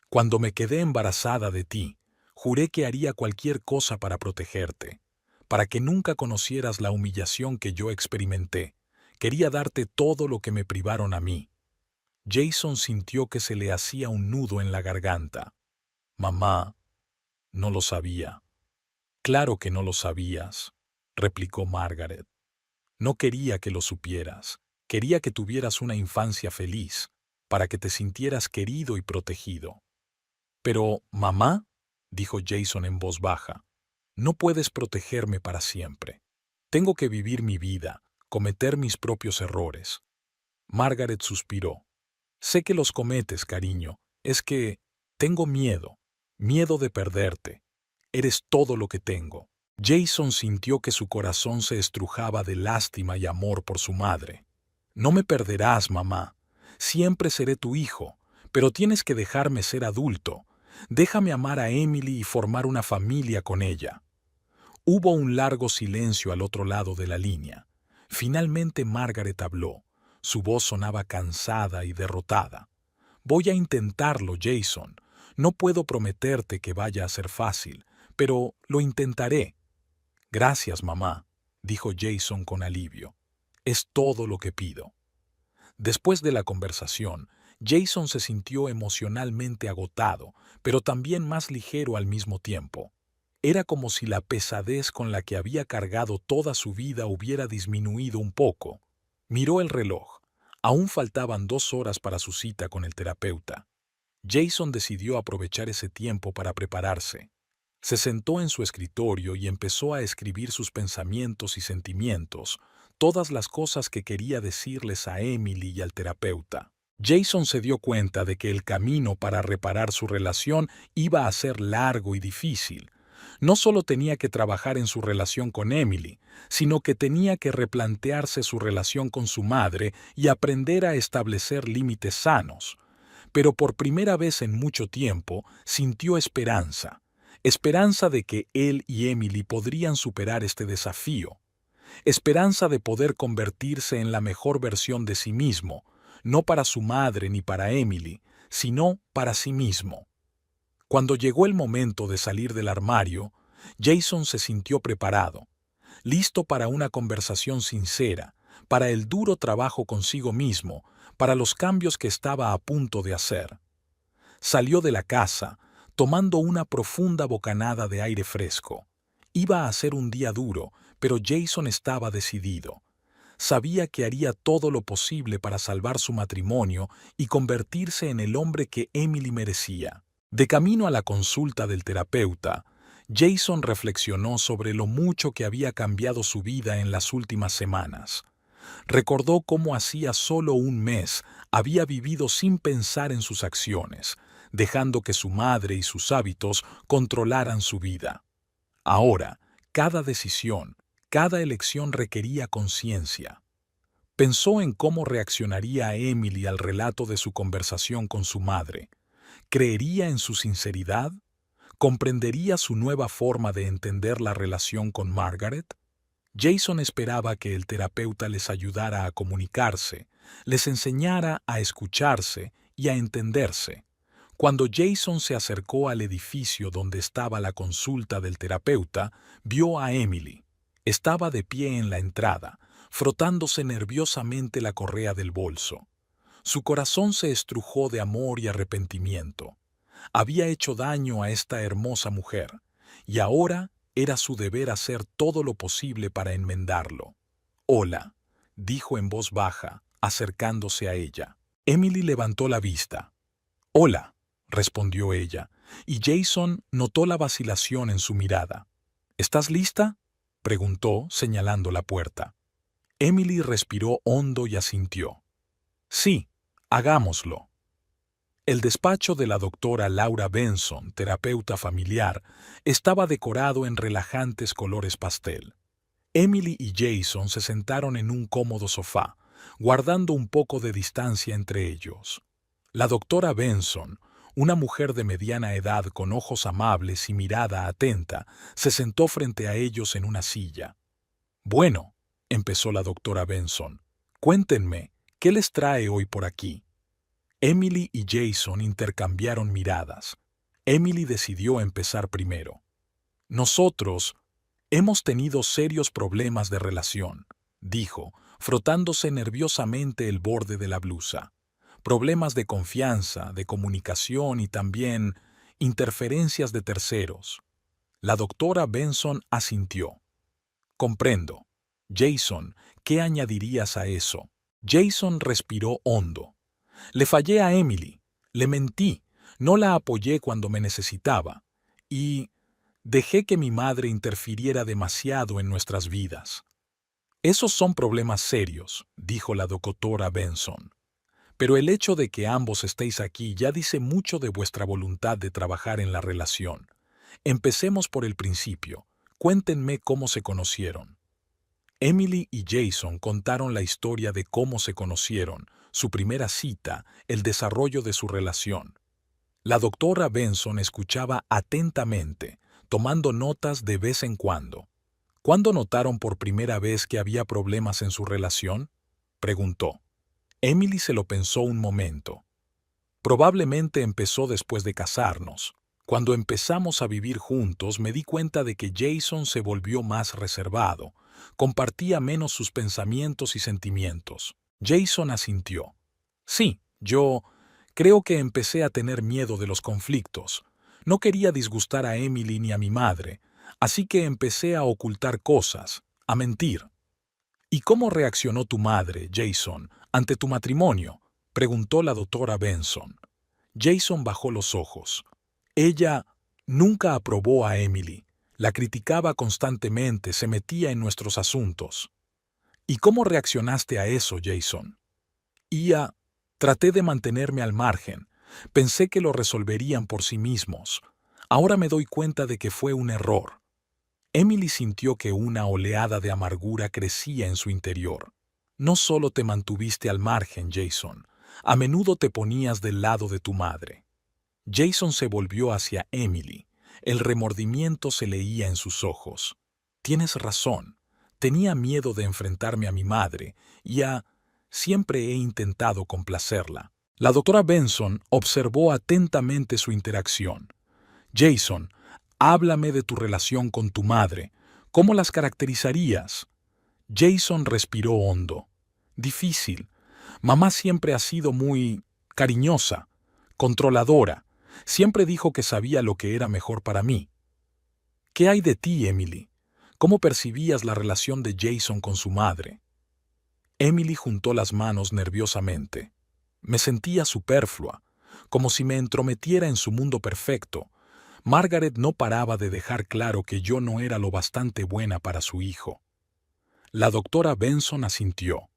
Cuando me quedé embarazada de ti, juré que haría cualquier cosa para protegerte, para que nunca conocieras la humillación que yo experimenté. Quería darte todo lo que me privaron a mí. Jason sintió que se le hacía un nudo en la garganta. Mamá, no lo sabía. Claro que no lo sabías, replicó Margaret. No quería que lo supieras. Quería que tuvieras una infancia feliz, para que te sintieras querido y protegido. Pero, mamá, dijo Jason en voz baja, no puedes protegerme para siempre. Tengo que vivir mi vida, cometer mis propios errores. Margaret suspiró. Sé que los cometes, cariño. Es que tengo miedo, miedo de perderte. Eres todo lo que tengo. Jason sintió que su corazón se estrujaba de lástima y amor por su madre. No me perderás, mamá. Siempre seré tu hijo, pero tienes que dejarme ser adulto. Déjame amar a Emily y formar una familia con ella. Hubo un largo silencio al otro lado de la línea. Finalmente Margaret habló. Su voz sonaba cansada y derrotada. Voy a intentarlo, Jason. No puedo prometerte que vaya a ser fácil, pero lo intentaré. Gracias, mamá, dijo Jason con alivio. Es todo lo que pido. Después de la conversación, Jason se sintió emocionalmente agotado, pero también más ligero al mismo tiempo. Era como si la pesadez con la que había cargado toda su vida hubiera disminuido un poco. Miró el reloj. Aún faltaban 2 horas para su cita con el terapeuta. Jason decidió aprovechar ese tiempo para prepararse. Se sentó en su escritorio y empezó a escribir sus pensamientos y sentimientos, todas las cosas que quería decirles a Emily y al terapeuta. Jason se dio cuenta de que el camino para reparar su relación iba a ser largo y difícil. No solo tenía que trabajar en su relación con Emily, sino que tenía que replantearse su relación con su madre y aprender a establecer límites sanos. Pero por primera vez en mucho tiempo sintió esperanza. Esperanza de que él y Emily podrían superar este desafío. Esperanza de poder convertirse en la mejor versión de sí mismo, no para su madre ni para Emily, sino para sí mismo. Cuando llegó el momento de salir del armario, Jason se sintió preparado, listo para una conversación sincera, para el duro trabajo consigo mismo, para los cambios que estaba a punto de hacer. Salió de la casa, tomando una profunda bocanada de aire fresco. Iba a ser un día duro, pero Jason estaba decidido. Sabía que haría todo lo posible para salvar su matrimonio y convertirse en el hombre que Emily merecía. De camino a la consulta del terapeuta, Jason reflexionó sobre lo mucho que había cambiado su vida en las últimas semanas. Recordó cómo hacía solo un mes había vivido sin pensar en sus acciones, dejando que su madre y sus hábitos controlaran su vida. Ahora, cada decisión, cada elección requería conciencia. Pensó en cómo reaccionaría Emily al relato de su conversación con su madre. ¿Creería en su sinceridad? ¿Comprendería su nueva forma de entender la relación con Margaret? Jason esperaba que el terapeuta les ayudara a comunicarse, les enseñara a escucharse y a entenderse. Cuando Jason se acercó al edificio donde estaba la consulta del terapeuta, vio a Emily. Estaba de pie en la entrada, frotándose nerviosamente la correa del bolso. Su corazón se estrujó de amor y arrepentimiento. Había hecho daño a esta hermosa mujer, y ahora era su deber hacer todo lo posible para enmendarlo. «Hola», dijo en voz baja, acercándose a ella. Emily levantó la vista. «Hola», respondió ella, y Jason notó la vacilación en su mirada. «¿Estás lista?», preguntó, señalando la puerta. Emily respiró hondo y asintió. «Sí, hagámoslo». El despacho de la doctora Laura Benson, terapeuta familiar, estaba decorado en relajantes colores pastel. Emily y Jason se sentaron en un cómodo sofá, guardando un poco de distancia entre ellos. La doctora Benson, una mujer de mediana edad con ojos amables y mirada atenta, se sentó frente a ellos en una silla. «Bueno», empezó la doctora Benson, «cuéntenme, ¿qué les trae hoy por aquí?». Emily y Jason intercambiaron miradas. Emily decidió empezar primero. «Nosotros hemos tenido serios problemas de relación», dijo, frotándose nerviosamente el borde de la blusa. «Problemas de confianza, de comunicación y también interferencias de terceros». La doctora Benson asintió. «Comprendo. Jason, ¿qué añadirías a eso?». Jason respiró hondo. «Le fallé a Emily, le mentí, no la apoyé cuando me necesitaba y dejé que mi madre interfiriera demasiado en nuestras vidas». «Esos son problemas serios», dijo la doctora Benson. «Pero el hecho de que ambos estéis aquí ya dice mucho de vuestra voluntad de trabajar en la relación. Empecemos por el principio. Cuéntenme cómo se conocieron». Emily y Jason contaron la historia de cómo se conocieron, su primera cita, el desarrollo de su relación. La doctora Benson escuchaba atentamente, tomando notas de vez en cuando. ¿Cuándo notaron por primera vez que había problemas en su relación?, preguntó. Emily se lo pensó un momento. Probablemente empezó después de casarnos. Cuando empezamos a vivir juntos me di cuenta de que Jason se volvió más reservado, compartía menos sus pensamientos y sentimientos. Jason asintió. Sí, yo creo que empecé a tener miedo de los conflictos. No quería disgustar a Emily ni a mi madre, así que empecé a ocultar cosas, a mentir. ¿Y cómo reaccionó tu madre, Jason, ante tu matrimonio?, preguntó la doctora Benson. Jason bajó los ojos. Ella nunca aprobó a Emily. La criticaba constantemente, se metía en nuestros asuntos. ¿Y cómo reaccionaste a eso, Jason? Traté de mantenerme al margen. Pensé que lo resolverían por sí mismos. Ahora me doy cuenta de que fue un error. Emily sintió que una oleada de amargura crecía en su interior. No solo te mantuviste al margen, Jason. A menudo te ponías del lado de tu madre. Jason se volvió hacia Emily. El remordimiento se leía en sus ojos. Tienes razón. Tenía miedo de enfrentarme a mi madre y siempre he intentado complacerla. La doctora Benson observó atentamente su interacción. Jason, háblame de tu relación con tu madre. ¿Cómo las caracterizarías? Jason respiró hondo. Difícil. Mamá siempre ha sido muy cariñosa, controladora. Siempre dijo que sabía lo que era mejor para mí. ¿Qué hay de ti, Emily? ¿Cómo percibías la relación de Jason con su madre? Emily juntó las manos nerviosamente. Me sentía superflua, como si me entrometiera en su mundo perfecto. Margaret no paraba de dejar claro que yo no era lo bastante buena para su hijo. La doctora Benson asintió.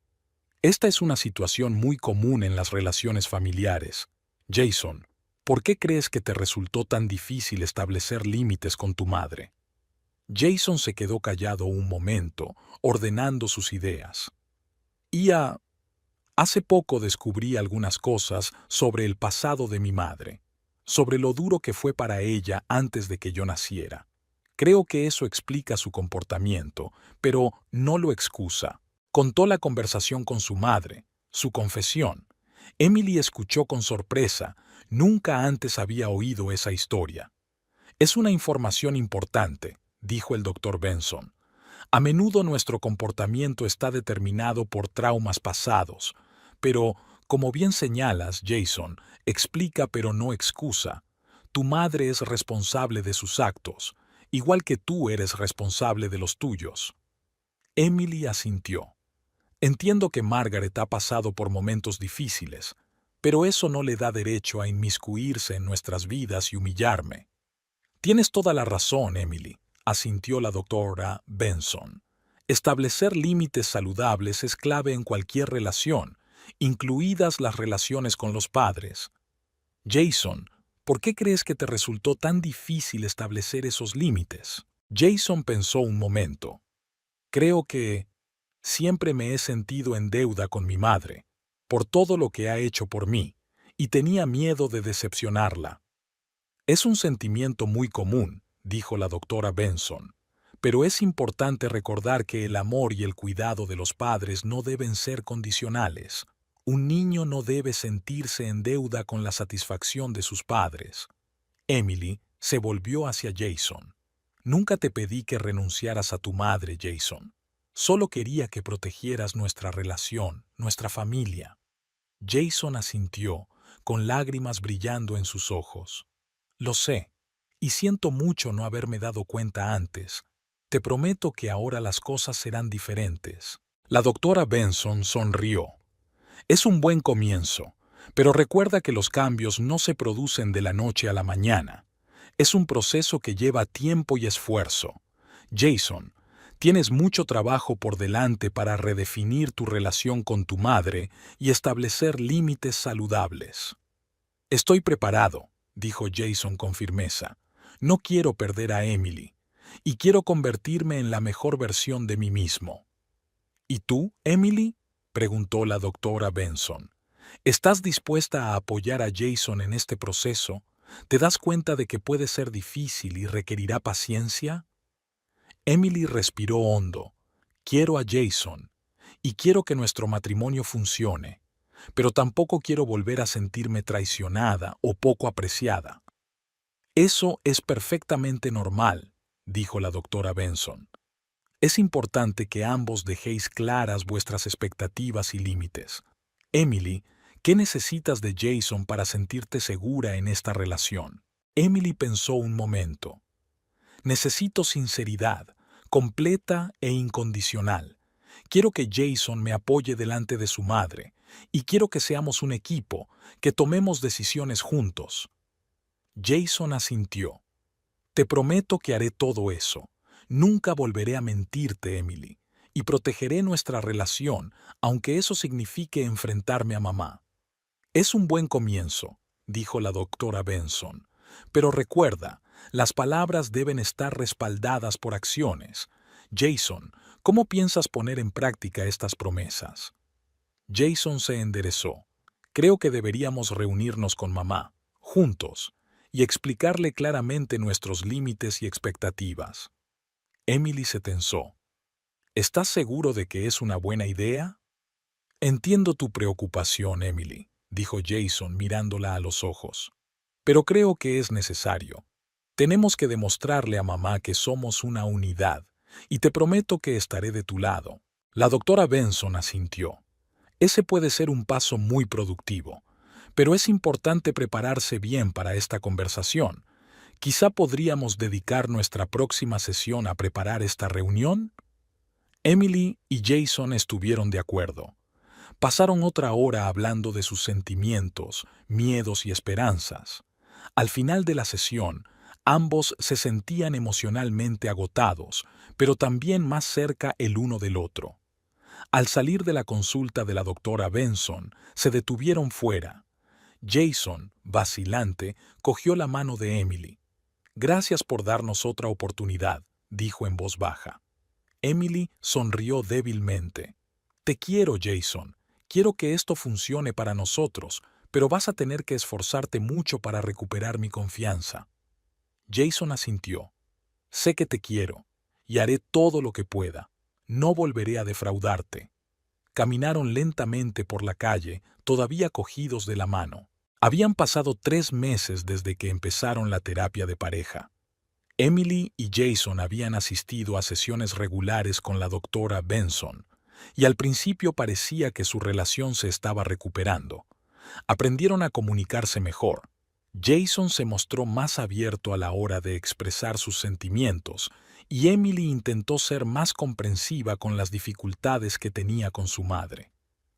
Esta es una situación muy común en las relaciones familiares. Jason, ¿por qué crees que te resultó tan difícil establecer límites con tu madre? Jason se quedó callado un momento, ordenando sus ideas. Hace poco descubrí algunas cosas sobre el pasado de mi madre, sobre lo duro que fue para ella antes de que yo naciera. Creo que eso explica su comportamiento, pero no lo excusa. Contó la conversación con su madre, su confesión. Emily escuchó con sorpresa. Nunca antes había oído esa historia. Es una información importante, dijo el doctor Benson. A menudo nuestro comportamiento está determinado por traumas pasados, pero, como bien señalas, Jason, explica pero no excusa. Tu madre es responsable de sus actos, igual que tú eres responsable de los tuyos. Emily asintió. Entiendo que Margaret ha pasado por momentos difíciles, pero eso no le da derecho a inmiscuirse en nuestras vidas y humillarme. Tienes toda la razón, Emily, asintió la doctora Benson. Establecer límites saludables es clave en cualquier relación, incluidas las relaciones con los padres. Jason, ¿por qué crees que te resultó tan difícil establecer esos límites? Jason pensó un momento. Creo que siempre me he sentido en deuda con mi madre, por todo lo que ha hecho por mí, y tenía miedo de decepcionarla. Es un sentimiento muy común, dijo la doctora Benson, pero es importante recordar que el amor y el cuidado de los padres no deben ser condicionales. Un niño no debe sentirse en deuda con la satisfacción de sus padres. Emily se volvió hacia Jason. Nunca te pedí que renunciaras a tu madre, Jason. Solo quería que protegieras nuestra relación, nuestra familia. Jason asintió, con lágrimas brillando en sus ojos. Lo sé, y siento mucho no haberme dado cuenta antes. Te prometo que ahora las cosas serán diferentes. La doctora Benson sonrió. Es un buen comienzo, pero recuerda que los cambios no se producen de la noche a la mañana. Es un proceso que lleva tiempo y esfuerzo. Jason, tienes mucho trabajo por delante para redefinir tu relación con tu madre y establecer límites saludables. Estoy preparado, dijo Jason con firmeza. No quiero perder a Emily, y quiero convertirme en la mejor versión de mí mismo. ¿Y tú, Emily?, preguntó la doctora Benson. ¿Estás dispuesta a apoyar a Jason en este proceso? ¿Te das cuenta de que puede ser difícil y requerirá paciencia? Emily respiró hondo. Quiero a Jason y quiero que nuestro matrimonio funcione, pero tampoco quiero volver a sentirme traicionada o poco apreciada. Eso es perfectamente normal, dijo la doctora Benson. Es importante que ambos dejéis claras vuestras expectativas y límites. Emily, ¿qué necesitas de Jason para sentirte segura en esta relación? Emily pensó un momento. Necesito sinceridad, completa e incondicional. Quiero que Jason me apoye delante de su madre, y quiero que seamos un equipo, que tomemos decisiones juntos. Jason asintió. Te prometo que haré todo eso. Nunca volveré a mentirte, Emily, y protegeré nuestra relación, aunque eso signifique enfrentarme a mamá. Es un buen comienzo, dijo la doctora Benson, pero recuerda, las palabras deben estar respaldadas por acciones. Jason, ¿cómo piensas poner en práctica estas promesas? Jason se enderezó. Creo que deberíamos reunirnos con mamá, juntos, y explicarle claramente nuestros límites y expectativas. Emily se tensó. ¿Estás seguro de que es una buena idea? Entiendo tu preocupación, Emily, dijo Jason mirándola a los ojos. Pero creo que es necesario. Tenemos que demostrarle a mamá que somos una unidad, y te prometo que estaré de tu lado. La doctora Benson asintió. Ese puede ser un paso muy productivo, pero es importante prepararse bien para esta conversación. Quizá podríamos dedicar nuestra próxima sesión a preparar esta reunión. Emily y Jason estuvieron de acuerdo. Pasaron otra hora hablando de sus sentimientos, miedos y esperanzas. Al final de la sesión, ambos se sentían emocionalmente agotados, pero también más cerca el uno del otro. Al salir de la consulta de la doctora Benson, se detuvieron fuera. Jason, vacilante, cogió la mano de Emily. «Gracias por darnos otra oportunidad», dijo en voz baja. Emily sonrió débilmente. «Te quiero, Jason. Quiero que esto funcione para nosotros, pero vas a tener que esforzarte mucho para recuperar mi confianza». Jason asintió. «Sé que te quiero, y haré todo lo que pueda. No volveré a defraudarte». Caminaron lentamente por la calle, todavía cogidos de la mano. Habían pasado 3 meses desde que empezaron la terapia de pareja. Emily y Jason habían asistido a sesiones regulares con la doctora Benson, y al principio parecía que su relación se estaba recuperando. Aprendieron a comunicarse mejor. Jason se mostró más abierto a la hora de expresar sus sentimientos, y Emily intentó ser más comprensiva con las dificultades que tenía con su madre.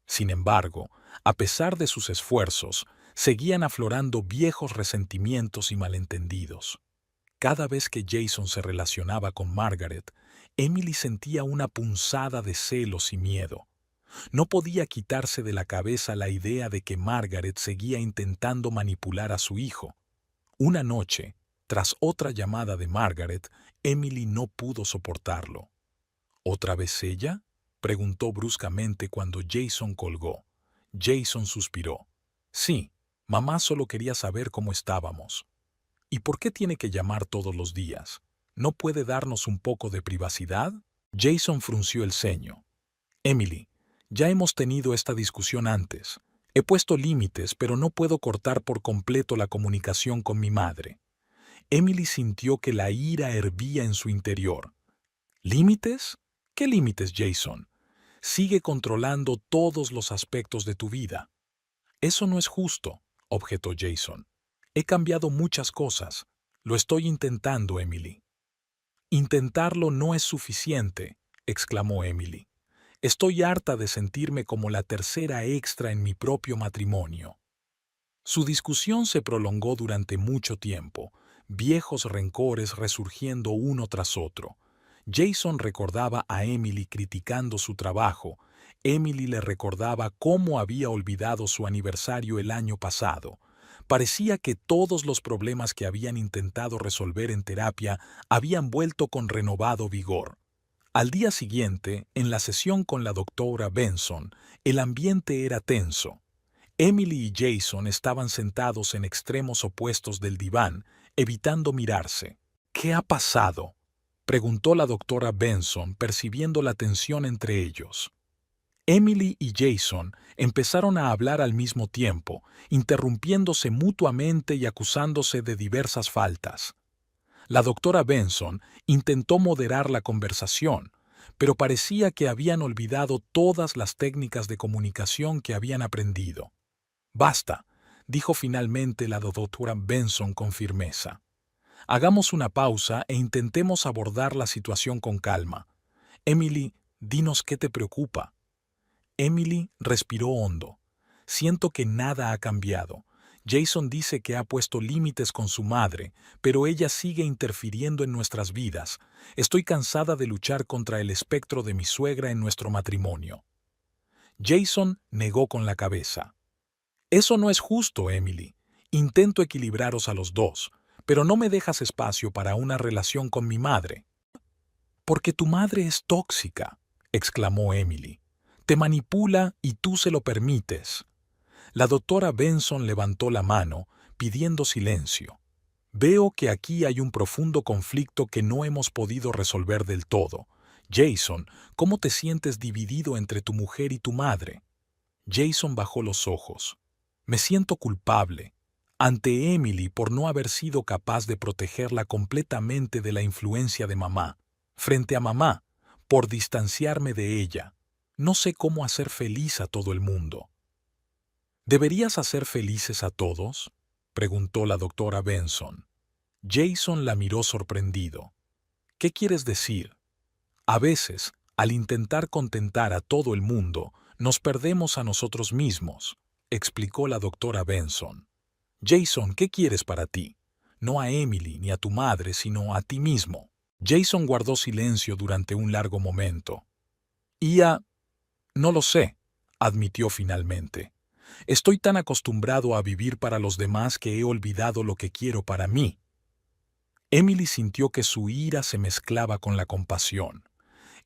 Sin embargo, a pesar de sus esfuerzos, seguían aflorando viejos resentimientos y malentendidos. Cada vez que Jason se relacionaba con Margaret, Emily sentía una punzada de celos y miedo. No podía quitarse de la cabeza la idea de que Margaret seguía intentando manipular a su hijo. Una noche, tras otra llamada de Margaret, Emily no pudo soportarlo. ¿Otra vez ella?, preguntó bruscamente cuando Jason colgó. Jason suspiró. Sí, mamá solo quería saber cómo estábamos. ¿Y por qué tiene que llamar todos los días? ¿No puede darnos un poco de privacidad? Jason frunció el ceño. Emily, ya hemos tenido esta discusión antes. He puesto límites, pero no puedo cortar por completo la comunicación con mi madre. Emily sintió que la ira hervía en su interior. ¿Límites? ¿Qué límites, Jason? Sigue controlando todos los aspectos de tu vida. Eso no es justo, objetó Jason. He cambiado muchas cosas. Lo estoy intentando, Emily. Intentarlo no es suficiente, exclamó Emily. Estoy harta de sentirme como la tercera extra en mi propio matrimonio. Su discusión se prolongó durante mucho tiempo, viejos rencores resurgiendo uno tras otro. Jason recordaba a Emily criticando su trabajo. Emily le recordaba cómo había olvidado su aniversario el año pasado. Parecía que todos los problemas que habían intentado resolver en terapia habían vuelto con renovado vigor. Al día siguiente, en la sesión con la doctora Benson, el ambiente era tenso. Emily y Jason estaban sentados en extremos opuestos del diván, evitando mirarse. ¿Qué ha pasado?, preguntó la doctora Benson, percibiendo la tensión entre ellos. Emily y Jason empezaron a hablar al mismo tiempo, interrumpiéndose mutuamente y acusándose de diversas faltas. La doctora Benson intentó moderar la conversación, pero parecía que habían olvidado todas las técnicas de comunicación que habían aprendido. «Basta», dijo finalmente la doctora Benson con firmeza. «Hagamos una pausa e intentemos abordar la situación con calma. Emily, dinos qué te preocupa». Emily respiró hondo. «Siento que nada ha cambiado. Jason dice que ha puesto límites con su madre, pero ella sigue interfiriendo en nuestras vidas. Estoy cansada de luchar contra el espectro de mi suegra en nuestro matrimonio». Jason negó con la cabeza. «Eso no es justo, Emily. Intento equilibraros a los dos, pero no me dejas espacio para una relación con mi madre». «Porque tu madre es tóxica», exclamó Emily. «Te manipula y tú se lo permites». La doctora Benson levantó la mano, pidiendo silencio. «Veo que aquí hay un profundo conflicto que no hemos podido resolver del todo. Jason, ¿cómo te sientes dividido entre tu mujer y tu madre?» Jason bajó los ojos. «Me siento culpable ante Emily por no haber sido capaz de protegerla completamente de la influencia de mamá. Frente a mamá, por distanciarme de ella. No sé cómo hacer feliz a todo el mundo». «¿Deberías hacer felices a todos?», preguntó la doctora Benson. Jason la miró sorprendido. «¿Qué quieres decir?». «A veces, al intentar contentar a todo el mundo, nos perdemos a nosotros mismos», explicó la doctora Benson. «Jason, ¿qué quieres para ti? No a Emily ni a tu madre, sino a ti mismo». Jason guardó silencio durante un largo momento. «No lo sé», admitió finalmente. «Estoy tan acostumbrado a vivir para los demás que he olvidado lo que quiero para mí». Emily sintió que su ira se mezclaba con la compasión.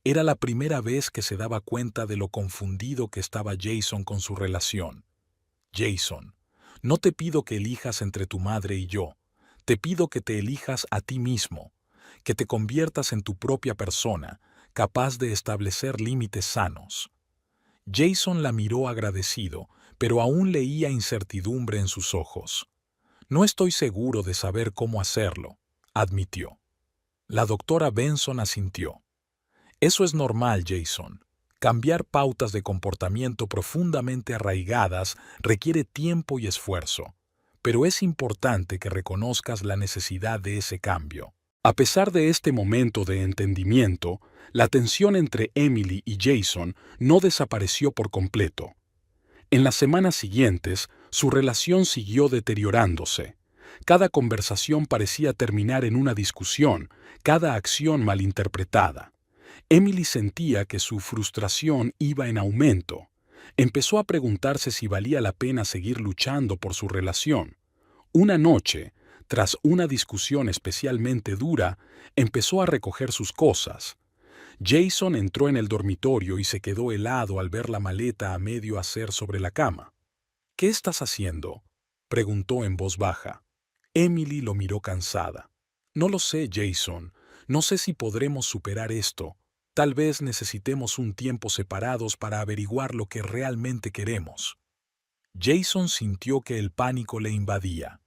Era la primera vez que se daba cuenta de lo confundido que estaba Jason con su relación. «Jason, no te pido que elijas entre tu madre y yo. Te pido que te elijas a ti mismo, que te conviertas en tu propia persona, capaz de establecer límites sanos». Jason la miró agradecido, pero aún leía incertidumbre en sus ojos. «No estoy seguro de saber cómo hacerlo», admitió. La doctora Benson asintió. «Eso es normal, Jason. Cambiar pautas de comportamiento profundamente arraigadas requiere tiempo y esfuerzo, pero es importante que reconozcas la necesidad de ese cambio». A pesar de este momento de entendimiento, la tensión entre Emily y Jason no desapareció por completo. En las semanas siguientes, su relación siguió deteriorándose. Cada conversación parecía terminar en una discusión, cada acción malinterpretada. Emily sentía que su frustración iba en aumento. Empezó a preguntarse si valía la pena seguir luchando por su relación. Una noche, tras una discusión especialmente dura, empezó a recoger sus cosas. Jason entró en el dormitorio y se quedó helado al ver la maleta a medio hacer sobre la cama. «¿Qué estás haciendo?», preguntó en voz baja. Emily lo miró cansada. «No lo sé, Jason. No sé si podremos superar esto. Tal vez necesitemos un tiempo separados para averiguar lo que realmente queremos». Jason sintió que el pánico le invadía.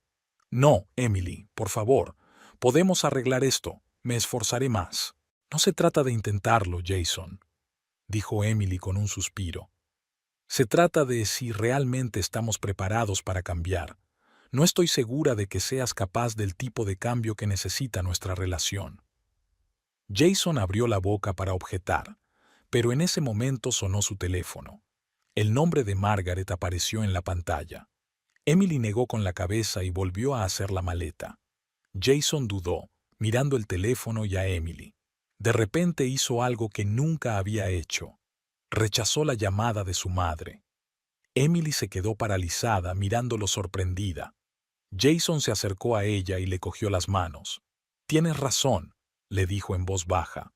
«No, Emily, por favor. Podemos arreglar esto. Me esforzaré más». «No se trata de intentarlo, Jason», dijo Emily con un suspiro. «Se trata de si realmente estamos preparados para cambiar. No estoy segura de que seas capaz del tipo de cambio que necesita nuestra relación». Jason abrió la boca para objetar, pero en ese momento sonó su teléfono. El nombre de Margaret apareció en la pantalla. Emily negó con la cabeza y volvió a hacer la maleta. Jason dudó, mirando el teléfono y a Emily. De repente hizo algo que nunca había hecho. Rechazó la llamada de su madre. Emily se quedó paralizada, mirándolo sorprendida. Jason se acercó a ella y le cogió las manos. «Tienes razón», le dijo en voz baja.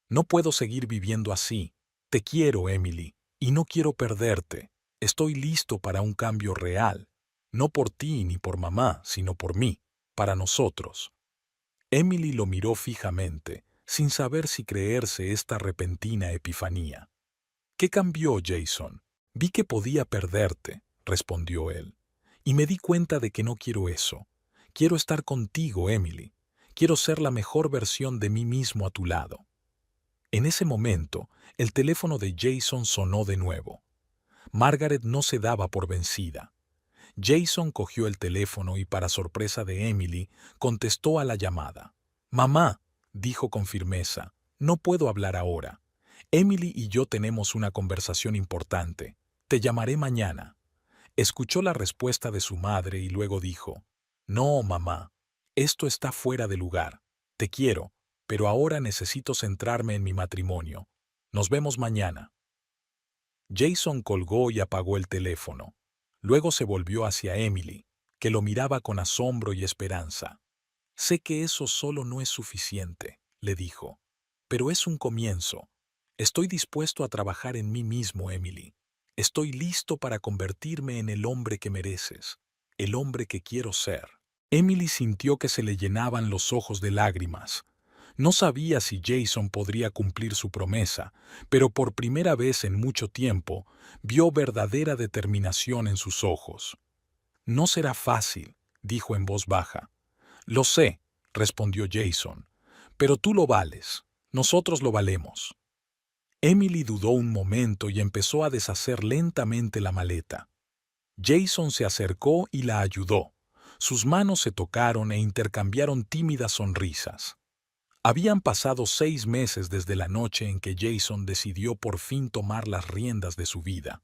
«No puedo seguir viviendo así. Te quiero, Emily, y no quiero perderte». Estoy listo para un cambio real, no por ti ni por mamá, sino por mí, para nosotros. Emily lo miró fijamente, sin saber si creerse esta repentina epifanía. ¿Qué cambió, Jason? Vi que podía perderte, respondió él, y me di cuenta de que no quiero eso. Quiero estar contigo, Emily. Quiero ser la mejor versión de mí mismo a tu lado. En ese momento, el teléfono de Jason sonó de nuevo. Margaret no se daba por vencida. Jason cogió el teléfono y, para sorpresa de Emily, contestó a la llamada. «Mamá», dijo con firmeza, «no puedo hablar ahora. Emily y yo tenemos una conversación importante. Te llamaré mañana». Escuchó la respuesta de su madre y luego dijo, «No, mamá, esto está fuera de lugar. Te quiero, pero ahora necesito centrarme en mi matrimonio. Nos vemos mañana». Jason colgó y apagó el teléfono. Luego se volvió hacia Emily, que lo miraba con asombro y esperanza. «Sé que eso solo no es suficiente», le dijo, «pero es un comienzo. Estoy dispuesto a trabajar en mí mismo, Emily. Estoy listo para convertirme en el hombre que mereces, el hombre que quiero ser». Emily sintió que se le llenaban los ojos de lágrimas. No sabía si Jason podría cumplir su promesa, pero por primera vez en mucho tiempo vio verdadera determinación en sus ojos. «No será fácil», dijo en voz baja. «Lo sé», respondió Jason, «pero tú lo vales. Nosotros lo valemos». Emily dudó un momento y empezó a deshacer lentamente la maleta. Jason se acercó y la ayudó. Sus manos se tocaron e intercambiaron tímidas sonrisas. Habían pasado 6 meses desde la noche en que Jason decidió por fin tomar las riendas de su vida.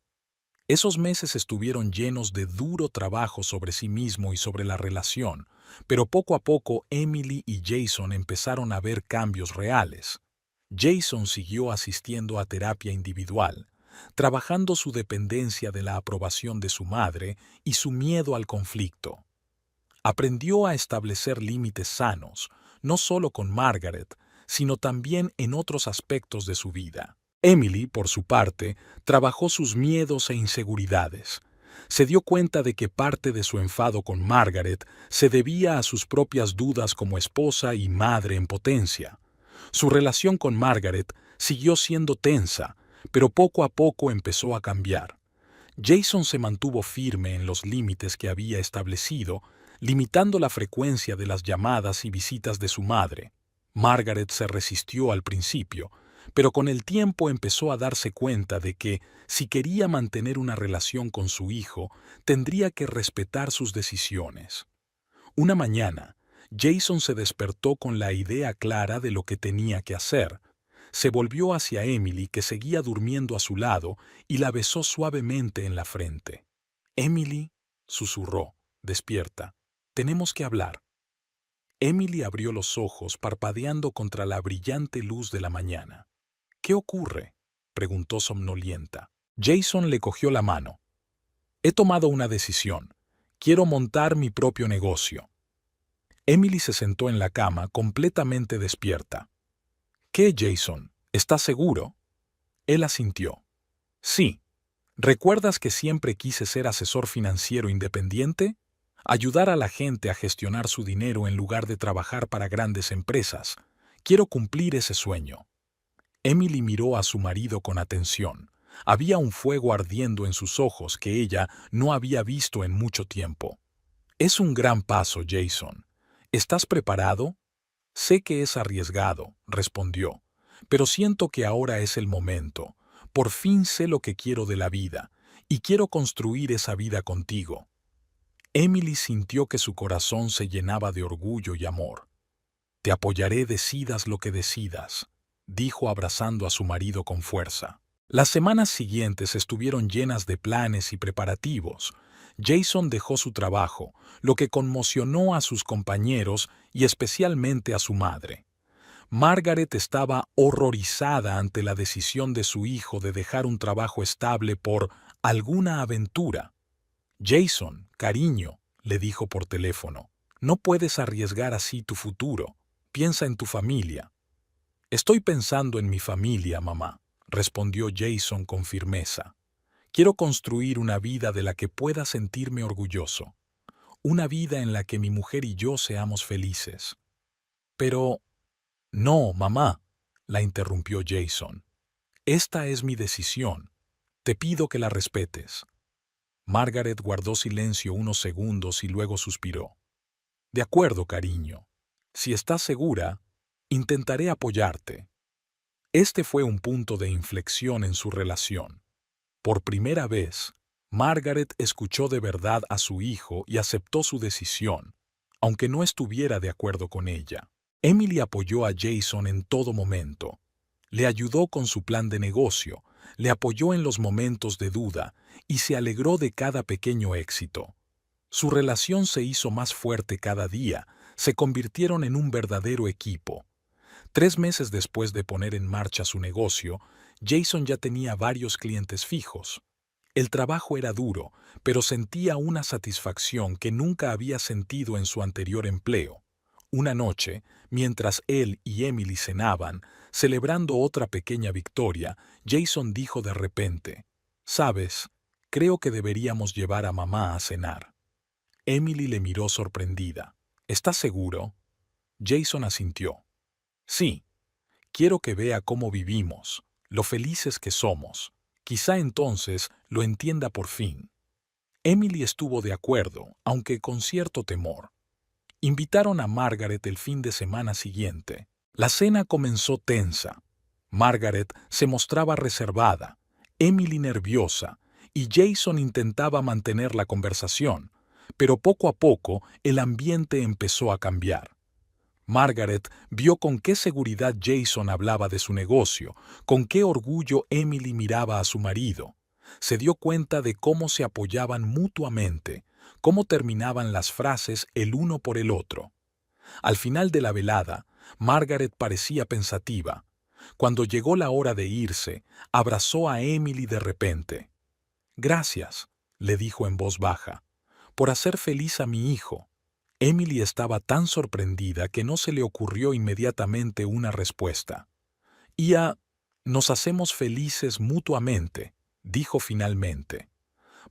Esos meses estuvieron llenos de duro trabajo sobre sí mismo y sobre la relación, pero poco a poco Emily y Jason empezaron a ver cambios reales. Jason siguió asistiendo a terapia individual, trabajando su dependencia de la aprobación de su madre y su miedo al conflicto. Aprendió a establecer límites sanos, no solo con Margaret, sino también en otros aspectos de su vida. Emily, por su parte, trabajó sus miedos e inseguridades. Se dio cuenta de que parte de su enfado con Margaret se debía a sus propias dudas como esposa y madre en potencia. Su relación con Margaret siguió siendo tensa, pero poco a poco empezó a cambiar. Jason se mantuvo firme en los límites que había establecido, limitando la frecuencia de las llamadas y visitas de su madre. Margaret se resistió al principio, pero con el tiempo empezó a darse cuenta de que, si quería mantener una relación con su hijo, tendría que respetar sus decisiones. Una mañana, Jason se despertó con la idea clara de lo que tenía que hacer. Se volvió hacia Emily, que seguía durmiendo a su lado, y la besó suavemente en la frente. «Emily», susurró, «despierta. Tenemos que hablar». Emily abrió los ojos parpadeando contra la brillante luz de la mañana. «¿Qué ocurre?», preguntó somnolienta. Jason le cogió la mano. «He tomado una decisión. Quiero montar mi propio negocio». Emily se sentó en la cama completamente despierta. «¿Qué, Jason? ¿Estás seguro?». Él asintió. «Sí. ¿Recuerdas que siempre quise ser asesor financiero independiente? Ayudar a la gente a gestionar su dinero en lugar de trabajar para grandes empresas. Quiero cumplir ese sueño». Emily miró a su marido con atención. Había un fuego ardiendo en sus ojos que ella no había visto en mucho tiempo. «Es un gran paso, Jason. ¿Estás preparado?». «Sé que es arriesgado», respondió, «pero siento que ahora es el momento. Por fin sé lo que quiero de la vida, y quiero construir esa vida contigo». Emily sintió que su corazón se llenaba de orgullo y amor. «Te apoyaré, decidas lo que decidas», dijo abrazando a su marido con fuerza. Las semanas siguientes estuvieron llenas de planes y preparativos. Jason dejó su trabajo, lo que conmocionó a sus compañeros y especialmente a su madre. Margaret estaba horrorizada ante la decisión de su hijo de dejar un trabajo estable por alguna aventura. «Jason, cariño», le dijo por teléfono, «no puedes arriesgar así tu futuro. Piensa en tu familia». «Estoy pensando en mi familia, mamá», respondió Jason con firmeza. Quiero construir una vida de la que pueda sentirme orgulloso. Una vida en la que mi mujer y yo seamos felices. Pero, no, mamá, la interrumpió Jason. Esta es mi decisión. Te pido que la respetes. Margaret guardó silencio unos segundos y luego suspiró. De acuerdo, cariño. Si estás segura, intentaré apoyarte. Este fue un punto de inflexión en su relación. Por primera vez, Margaret escuchó de verdad a su hijo y aceptó su decisión, aunque no estuviera de acuerdo con ella. Emily apoyó a Jason en todo momento. Le ayudó con su plan de negocio, le apoyó en los momentos de duda y se alegró de cada pequeño éxito. Su relación se hizo más fuerte cada día, se convirtieron en un verdadero equipo. 3 meses después de poner en marcha su negocio, Jason ya tenía varios clientes fijos. El trabajo era duro, pero sentía una satisfacción que nunca había sentido en su anterior empleo. Una noche, mientras él y Emily cenaban, celebrando otra pequeña victoria, Jason dijo de repente, «¿Sabes? Creo que deberíamos llevar a mamá a cenar». Emily le miró sorprendida. «¿Estás seguro?» Jason asintió. «Sí. Quiero que vea cómo vivimos, lo felices que somos. Quizá entonces lo entienda por fin». Emily estuvo de acuerdo, aunque con cierto temor. Invitaron a Margaret el fin de semana siguiente. La cena comenzó tensa. Margaret se mostraba reservada, Emily nerviosa, y Jason intentaba mantener la conversación, pero poco a poco el ambiente empezó a cambiar. Margaret vio con qué seguridad Jason hablaba de su negocio, con qué orgullo Emily miraba a su marido. Se dio cuenta de cómo se apoyaban mutuamente, cómo terminaban las frases el uno por el otro. Al final de la velada, Margaret parecía pensativa. Cuando llegó la hora de irse, abrazó a Emily de repente. «Gracias», le dijo en voz baja, «por hacer feliz a mi hijo». Emily estaba tan sorprendida que no se le ocurrió inmediatamente una respuesta. «Nos hacemos felices mutuamente», dijo finalmente.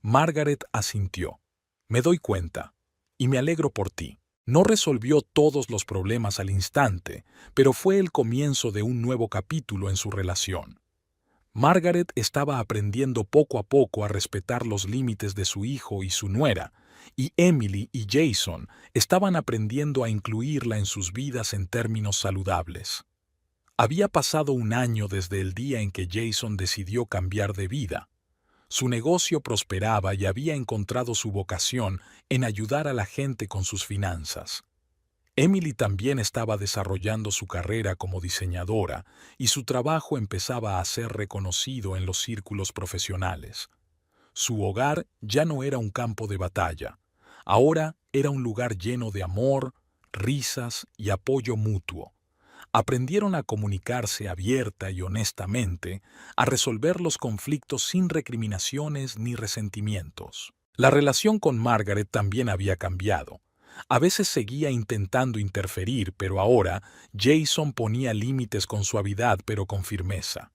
Margaret asintió. «Me doy cuenta, y me alegro por ti». No resolvió todos los problemas al instante, pero fue el comienzo de un nuevo capítulo en su relación. Margaret estaba aprendiendo poco a poco a respetar los límites de su hijo y su nuera, y Emily y Jason estaban aprendiendo a incluirla en sus vidas en términos saludables. Había pasado un año desde el día en que Jason decidió cambiar de vida. Su negocio prosperaba y había encontrado su vocación en ayudar a la gente con sus finanzas. Emily también estaba desarrollando su carrera como diseñadora y su trabajo empezaba a ser reconocido en los círculos profesionales. Su hogar ya no era un campo de batalla, ahora era un lugar lleno de amor, risas y apoyo mutuo. Aprendieron a comunicarse abierta y honestamente, a resolver los conflictos sin recriminaciones ni resentimientos. La relación con Margaret también había cambiado. A veces seguía intentando interferir, pero ahora Jason ponía límites con suavidad pero con firmeza.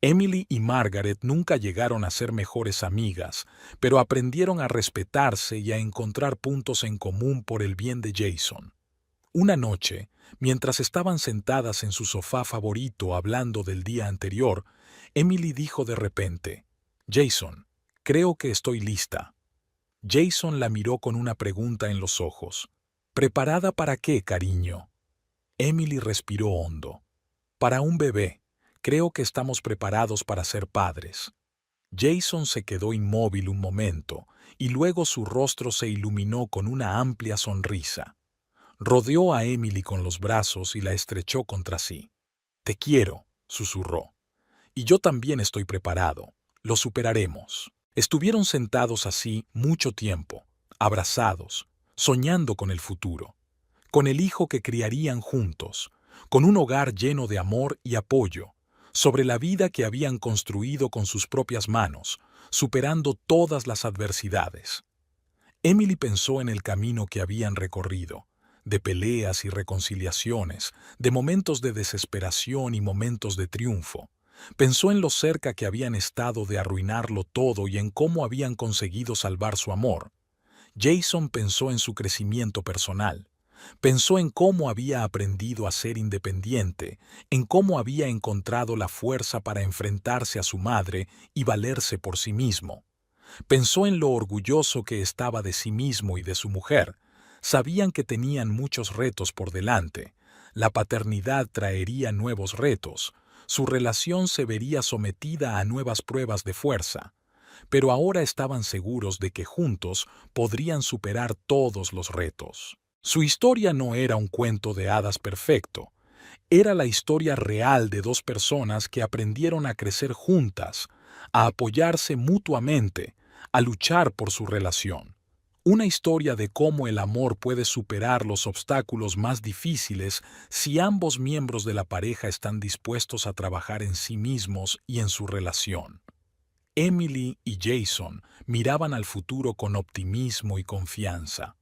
Emily y Margaret nunca llegaron a ser mejores amigas, pero aprendieron a respetarse y a encontrar puntos en común por el bien de Jason. Una noche, mientras estaban sentadas en su sofá favorito hablando del día anterior, Emily dijo de repente, «Jason, creo que estoy lista». Jason la miró con una pregunta en los ojos. «¿Preparada para qué, cariño?» Emily respiró hondo. «Para un bebé. Creo que estamos preparados para ser padres». Jason se quedó inmóvil un momento, y luego su rostro se iluminó con una amplia sonrisa. Rodeó a Emily con los brazos y la estrechó contra sí. «Te quiero», susurró. «Y yo también estoy preparado. Lo superaremos». Estuvieron sentados así mucho tiempo, abrazados, soñando con el futuro, con el hijo que criarían juntos, con un hogar lleno de amor y apoyo, sobre la vida que habían construido con sus propias manos, superando todas las adversidades. Emily pensó en el camino que habían recorrido, de peleas y reconciliaciones, de momentos de desesperación y momentos de triunfo, Pensó en lo cerca que habían estado de arruinarlo todo y en cómo habían conseguido salvar su amor. Jason pensó en su crecimiento personal. Pensó en cómo había aprendido a ser independiente, en cómo había encontrado la fuerza para enfrentarse a su madre y valerse por sí mismo. Pensó en lo orgulloso que estaba de sí mismo y de su mujer. Sabían que tenían muchos retos por delante. La paternidad traería nuevos retos. Su relación se vería sometida a nuevas pruebas de fuerza. Pero ahora estaban seguros de que juntos podrían superar todos los retos. Su historia no era un cuento de hadas perfecto. Era la historia real de dos personas que aprendieron a crecer juntas, a apoyarse mutuamente, a luchar por su relación. Una historia de cómo el amor puede superar los obstáculos más difíciles si ambos miembros de la pareja están dispuestos a trabajar en sí mismos y en su relación. Emily y Jason miraban al futuro con optimismo y confianza.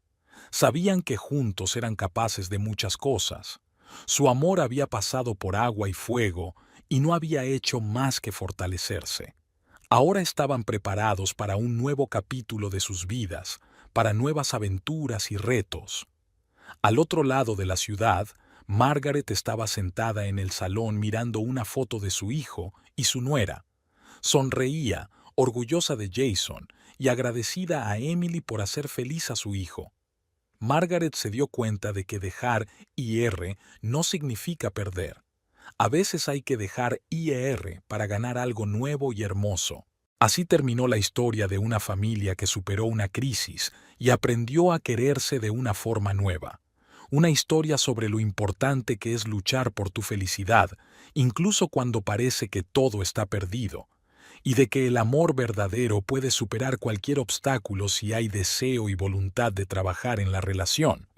Sabían que juntos eran capaces de muchas cosas. Su amor había pasado por agua y fuego y no había hecho más que fortalecerse. Ahora estaban preparados para un nuevo capítulo de sus vidas, para nuevas aventuras y retos. Al otro lado de la ciudad, Margaret estaba sentada en el salón mirando una foto de su hijo y su nuera. Sonreía, orgullosa de Jason y agradecida a Emily por hacer feliz a su hijo. Margaret se dio cuenta de que dejar IR no significa perder. A veces hay que dejar IR para ganar algo nuevo y hermoso. Así terminó la historia de una familia que superó una crisis y aprendió a quererse de una forma nueva. Una historia sobre lo importante que es luchar por tu felicidad, incluso cuando parece que todo está perdido, y de que el amor verdadero puede superar cualquier obstáculo si hay deseo y voluntad de trabajar en la relación.